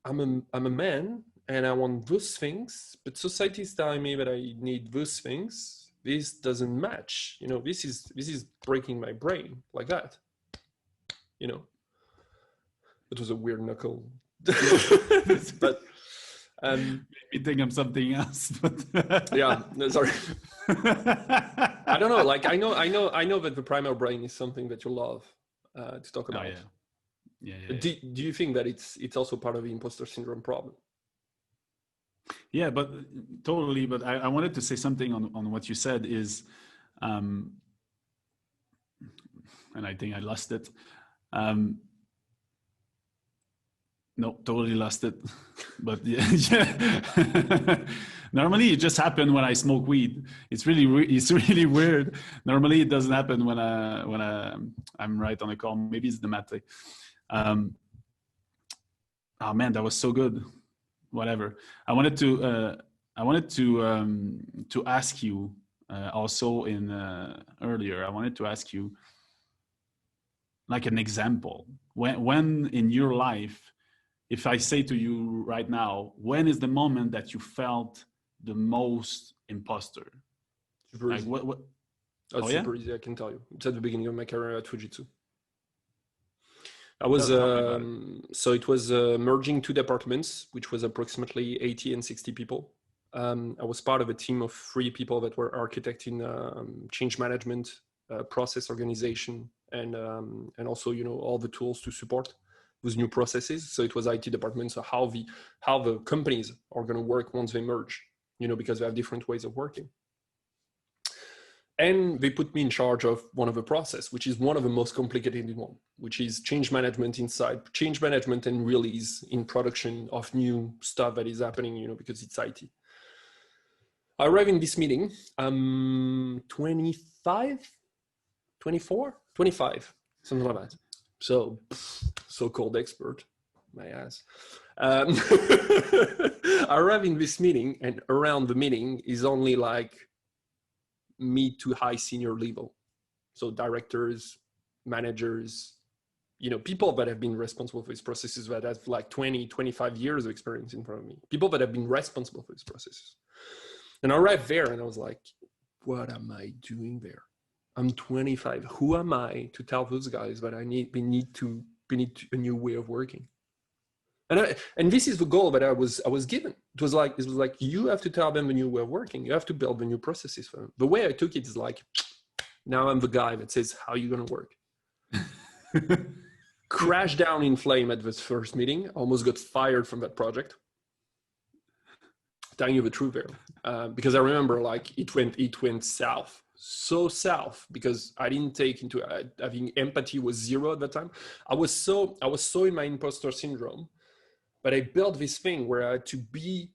I'm a man and I want those things, but society is telling me that I need those things. This doesn't match. You know, this is breaking my brain like that. You know, it was a weird knuckle, but maybe think of something else. But yeah, no, sorry. I don't know. Like, I know that the primal brain is something that you love to talk about. Oh, yeah. Do you think that it's also part of the imposter syndrome problem? Yeah, but totally. But I wanted to say something on what you said is, and I think I lost it. No, totally lost it. But yeah. Normally it just happens when I smoke weed. It's really weird. Normally it doesn't happen when I'm right on a call. Maybe it's the mate. Oh man, that was so good. Whatever. I wanted to ask you also in earlier. I wanted to ask you like an example. When in your life, if I say to you right now, when is the moment that you felt the most imposter? Super like easy. what? Oh, super easy, I can tell you. It's at the beginning of my career at Fujitsu. I was so it was merging two departments, which was approximately 80 and 60 people. I was part of a team of 3 people that were architecting change management, process organization, and also, you know, all the tools to support those new processes. So it was IT department. So how the companies are going to work once they merge, you know, because they have different ways of working. And they put me in charge of one of the process, which is one of the most complicated one, which is change management and release in production of new stuff that is happening, you know, because it's IT. I arrive in this meeting, 25, 24, 25, something like that. So-called expert, my ass. I arrive in this meeting, and around the meeting is only like mid to high senior level. So directors, managers, you know, people that have been responsible for these processes that have like 20, 25 years of experience in front of me, people that have been responsible for these processes. And I arrived there and I was like, what am I doing there? I'm 25. Who am I to tell those guys that we need a new way of working? And this is the goal that I was given. It was like you have to tell them when you were working. You have to build the new processes for them. The way I took it is like, now I'm the guy that says how you're gonna work. Crashed down in flame at this first meeting. Almost got fired from that project. Telling you the truth there, because I remember like it went south, so south, because I didn't take into having empathy was zero at that time. I was so in my imposter syndrome. But I built this thing where I had to be,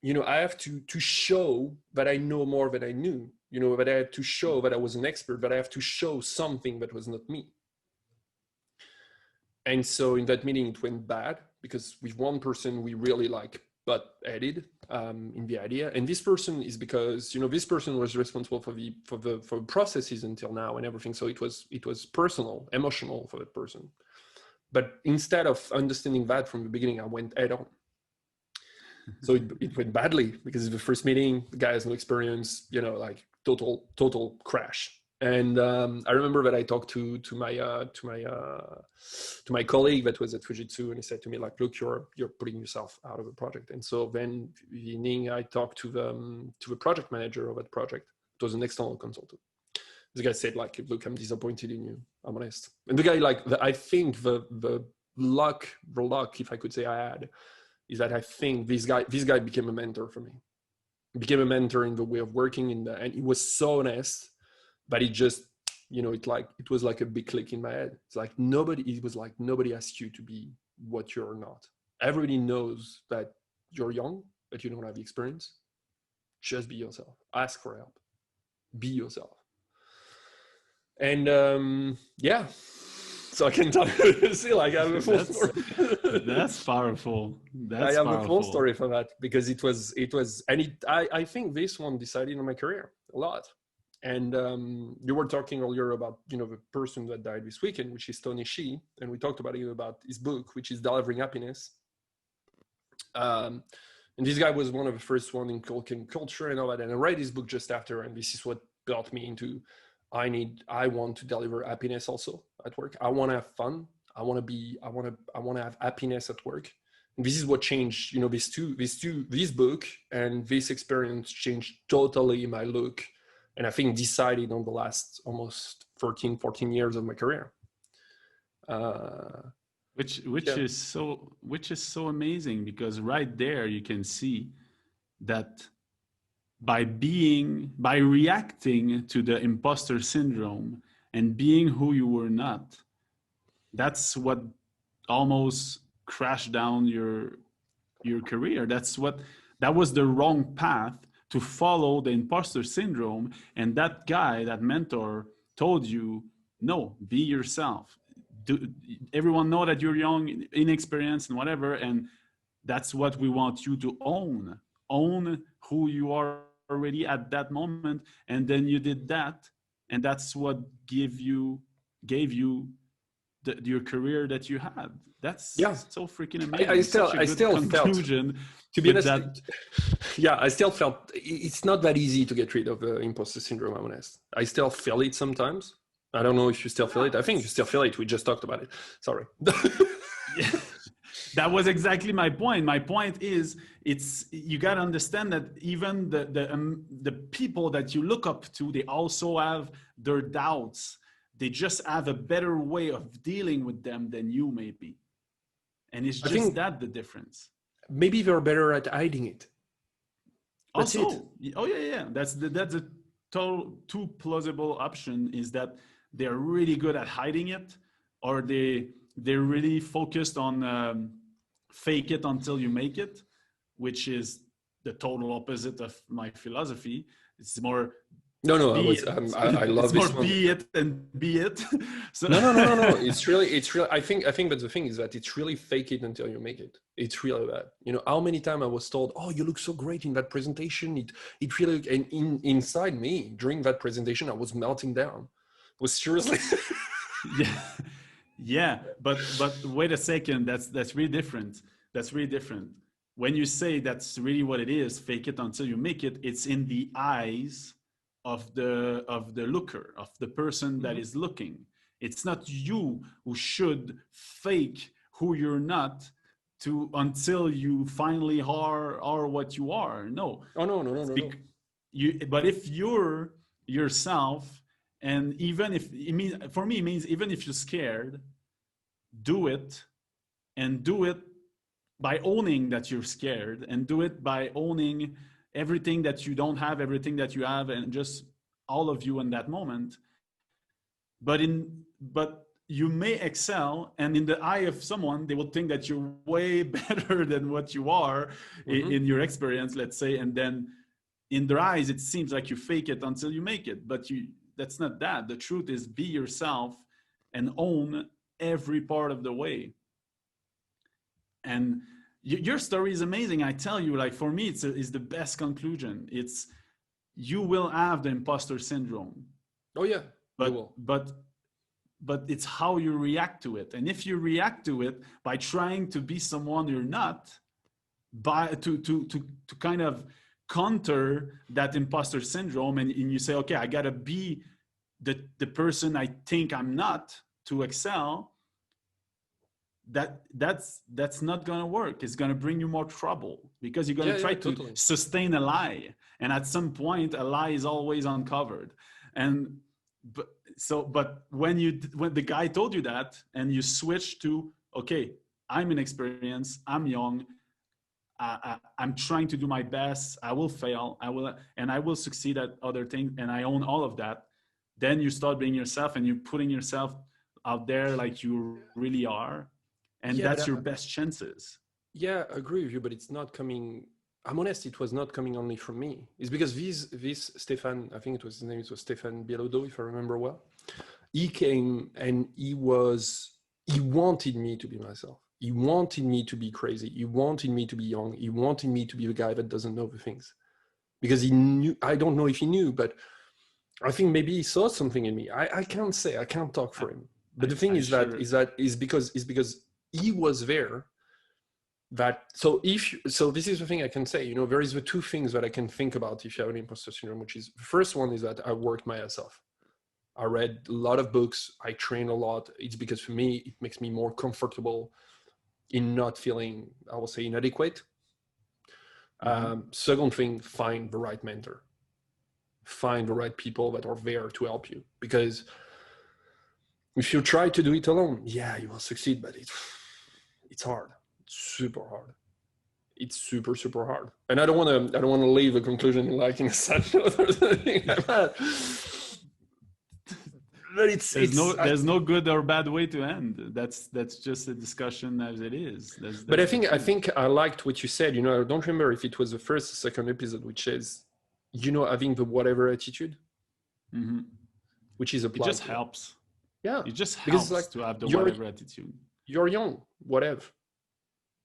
I have to show that I know more than I knew, that I had to show that I was an expert, that I have to show something that was not me. And so in that meeting, it went bad because with one person, we really butt headed in the idea. And this person is because, this person was responsible for processes until now and everything. So it was personal, emotional for that person. But instead of understanding that from the beginning, I went head on. So it went badly because it's the first meeting, the guy has no experience, total crash. And I remember that I talked to my colleague that was at Fujitsu, and he said to me, like, look, you're putting yourself out of the project. And so then the evening I talked to the project manager of that project. It was an external consultant. This guy said, like, look, I'm disappointed in you. I'm honest. And the guy, I think the luck, if I could say I had, is that I think this guy became a mentor for me. He became a mentor in the way of working and he was so honest, but it just, it was like a big click in my head. It's like nobody asked you to be what you're not. Everybody knows that you're young, but you don't have the experience. Just be yourself. Ask for help. Be yourself. And so I can tell you, see, like, I have a full story. That's powerful. I have a full story for that because it was, and I think this one decided on my career a lot. And you were talking earlier about, the person that died this weekend, which is Tony Hsieh, and we talked about his book, which is Delivering Happiness. And this guy was one of the first one in culture and all that. And I read his book just after, and this is what got me into. I want to deliver happiness also at work. I want to have fun. I want to have happiness at work. And this is what changed, this book and this experience changed totally my look. And I think decided on the last almost 14 years of my career. Which is so amazing, because right there you can see that by reacting to the imposter syndrome and being who you were not, that's what almost crashed down your career. That was the wrong path to follow, the imposter syndrome. And that guy, that mentor, told you, no, be yourself. Everyone know that you're young, inexperienced and whatever, and that's what we want you to own who you are already at that moment. And then you did that, and that's what gave you your career that you had. That's so freaking amazing. I still conclusion felt, to be honest, I still felt it's not that easy to get rid of the imposter syndrome. I'm honest. I still feel it sometimes. I don't know if you still feel it. I think you still feel it. We just talked about it. Sorry. Yeah. That was exactly my point. My point is, you got to understand that even the people that you look up to, they also have their doubts. They just have a better way of dealing with them than you may be. And it's just the difference. Maybe they're better at hiding it. That's also, it. Oh yeah. That's a total two plausible option, is that they're really good at hiding it, or they're really focused on fake it until you make it, which is the total opposite of my philosophy. It's more I love this one. Be it and be it. So No. It's really. I think that the thing is that it's really fake it until you make it. It's really that. How many times I was told, "Oh, you look so great in that presentation." It really, and inside me during that presentation, I was melting down. It was seriously. Yeah. But wait a second. That's really different. That's really different. When you say that's really what it is, fake it until you make it. It's in the eyes of the looker, of the person that is looking. It's not you who should fake who you're not to until you finally are what you are. No. Oh no. But if you're yourself, and even if it means, for me, it means even if you're scared, do it, and do it by owning that you're scared, and do it by owning everything that you don't have, everything that you have, and just all of you in that moment. But you may excel, and in the eye of someone, they will think that you're way better than what you are in your experience, let's say, and then in their eyes, it seems like you fake it until you make it, but that's not that. The truth is, be yourself and own every part of the way. And your story is amazing. I tell you, like, for me, it's the best conclusion. It's, you will have the imposter syndrome. Oh yeah, you will. But it's how you react to it. And if you react to it by trying to be someone you're not, to kind of counter that imposter syndrome, and you say, okay, I gotta be the person I think I'm not to excel, that's not gonna work. It's gonna bring you more trouble, because you're gonna try to sustain a lie, and at some point a lie is always uncovered. But when the guy told you that, and you switch to, okay, I'm inexperienced, I'm young, I'm trying to do my best, I will fail, I will succeed at other things, and I own all of that, then you start being yourself, and you're putting yourself out there like you really are, and that's your best chances. Yeah, I agree with you, but it's not coming, I'm honest, it was not coming only from me. It's because this Stefan, I think his name was Stefan Bielodot, if I remember well, he came and he wanted me to be myself. He wanted me to be crazy. He wanted me to be young. He wanted me to be the guy that doesn't know the things. Because he knew, I don't know if he knew, but I think maybe he saw something in me. I can't say, I can't talk for him. But the thing is because he was there. So this is the thing I can say, there is the two things that I can think about if you have an imposter syndrome, which is, the first one is that I worked my ass off. I read a lot of books. I train a lot. It's because for me, it makes me more comfortable in not feeling, I will say, inadequate. Second thing, find the right mentor. Find the right people that are there to help you. Because if you try to do it alone, yeah, you will succeed, but it's hard. It's super hard. It's super, super hard. And I don't want to leave a conclusion like in a sad note or something like that. But there's no good or bad way to end. That's just a discussion as it is. But I think I liked what you said. I don't remember if it was the first or second episode, which is, having the whatever attitude, which is applied. It just helps. Yeah, it just helps to have the whatever attitude. You're young, whatever.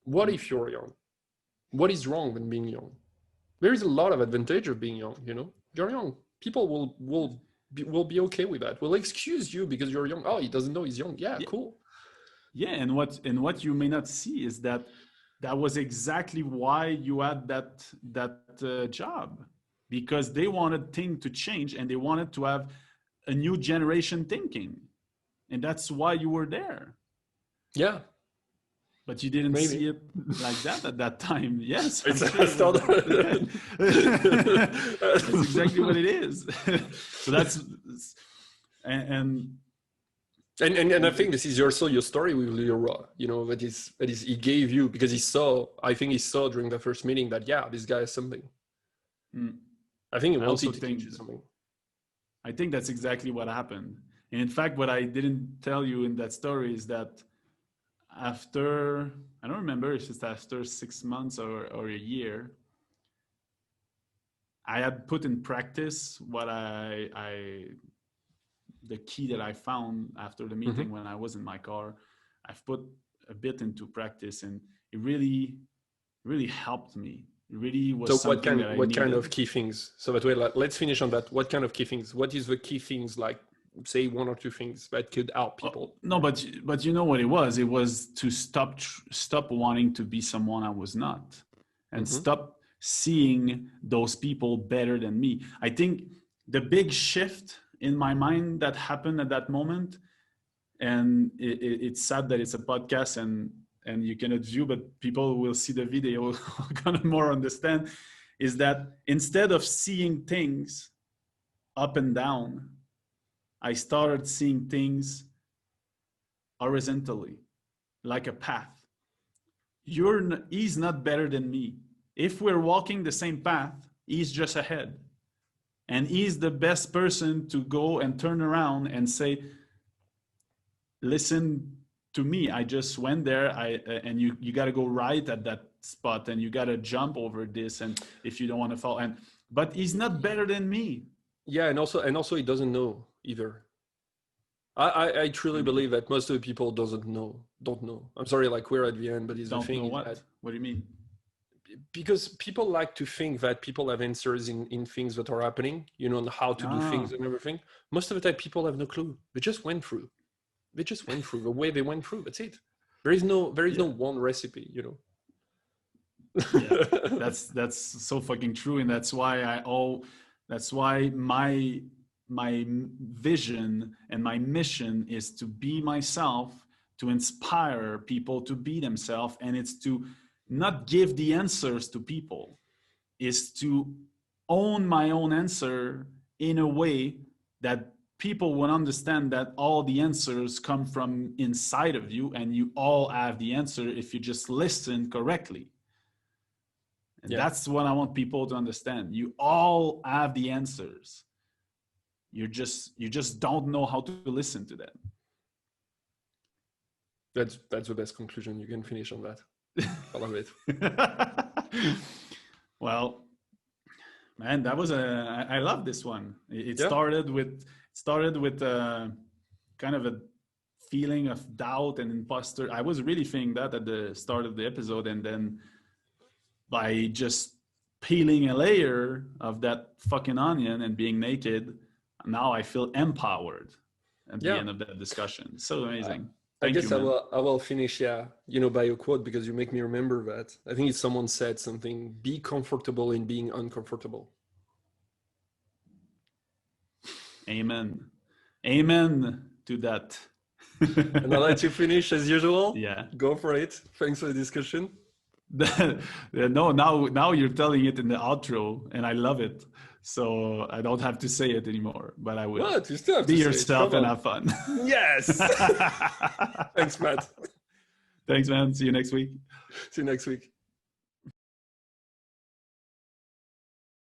What if you're young? What is wrong with being young? There is a lot of advantage of being young. You're young. People will be okay with that. We'll excuse you because you're young. Oh, he doesn't know he's young. Yeah, cool. Yeah, and what you may not see is that was exactly why you had that job, because they wanted things to change, and they wanted to have a new generation thinking, and that's why you were there. Yeah. But you didn't see it like that at that time. Yes, that's exactly what it is. So that's and I think this is also your story with Leroy. That is he gave you, because he saw during the first meeting that this guy has something. I think he wanted to teach you something. I think that's exactly what happened. And in fact, what I didn't tell you in that story is that after, I don't remember if it's after 6 months or a year, I had put in practice what the key that I found after the meeting when I was in my car. I've put a bit into practice, and it really, really helped me. It really was. So what kind of key things? So that way, let's finish on that. What kind of key things? What is the key things, like, say one or two things that could help people? No, but you know what it was? It was to stop wanting to be someone I was not, and stop seeing those people better than me. I think the big shift in my mind that happened at that moment, and it's sad that it's a podcast and and you cannot view, but people will see the video gonna more understand, is that instead of seeing things up and down, I started seeing things horizontally, like a path. He's not better than me. If we're walking the same path, he's just ahead. And he's the best person to go and turn around and say, listen to me. I just went there. And you got to go right at that spot, and you got to jump over this. And if you don't want to fall, but he's not better than me. Yeah. And also he doesn't know either. I truly believe that most of the people don't know. I'm sorry, like we're at the end, but it's the thing. Don't know what? What do you mean? Because people like to think that people have answers in things that are happening, on how to do things and everything. Most of the time, people have no clue. They just went through the way they went through. That's it. There is no one recipe, Yeah, that's so fucking true, and that's why my vision and my mission is to be myself, to inspire people to be themselves, and it's to not give the answers to people, is to own my own answer in a way that people will understand that all the answers come from inside of you, and you all have the answer if you just listen correctly. And that's what I want people to understand. You all have the answers. You just don't know how to listen to them. That's the best conclusion. You can finish on that. I love it. Well, man, that was I love this one. It started with kind of a feeling of doubt and imposter. I was really feeling that at the start of the episode, and then by just peeling a layer of that fucking onion and being naked, now I feel empowered at the end of that discussion. So amazing. I guess I will finish, by a quote, because you make me remember that. I think it's someone said something, be comfortable in being uncomfortable. Amen. Amen to that. And I'll let you finish as usual. Yeah. Go for it. Thanks for the discussion. No, now you're telling it in the outro, and I love it. So I don't have to say it anymore, but I will. What? You still have be to yourself and have fun. Yes. Thanks, Matt. Thanks, man. See you next week. See you next week.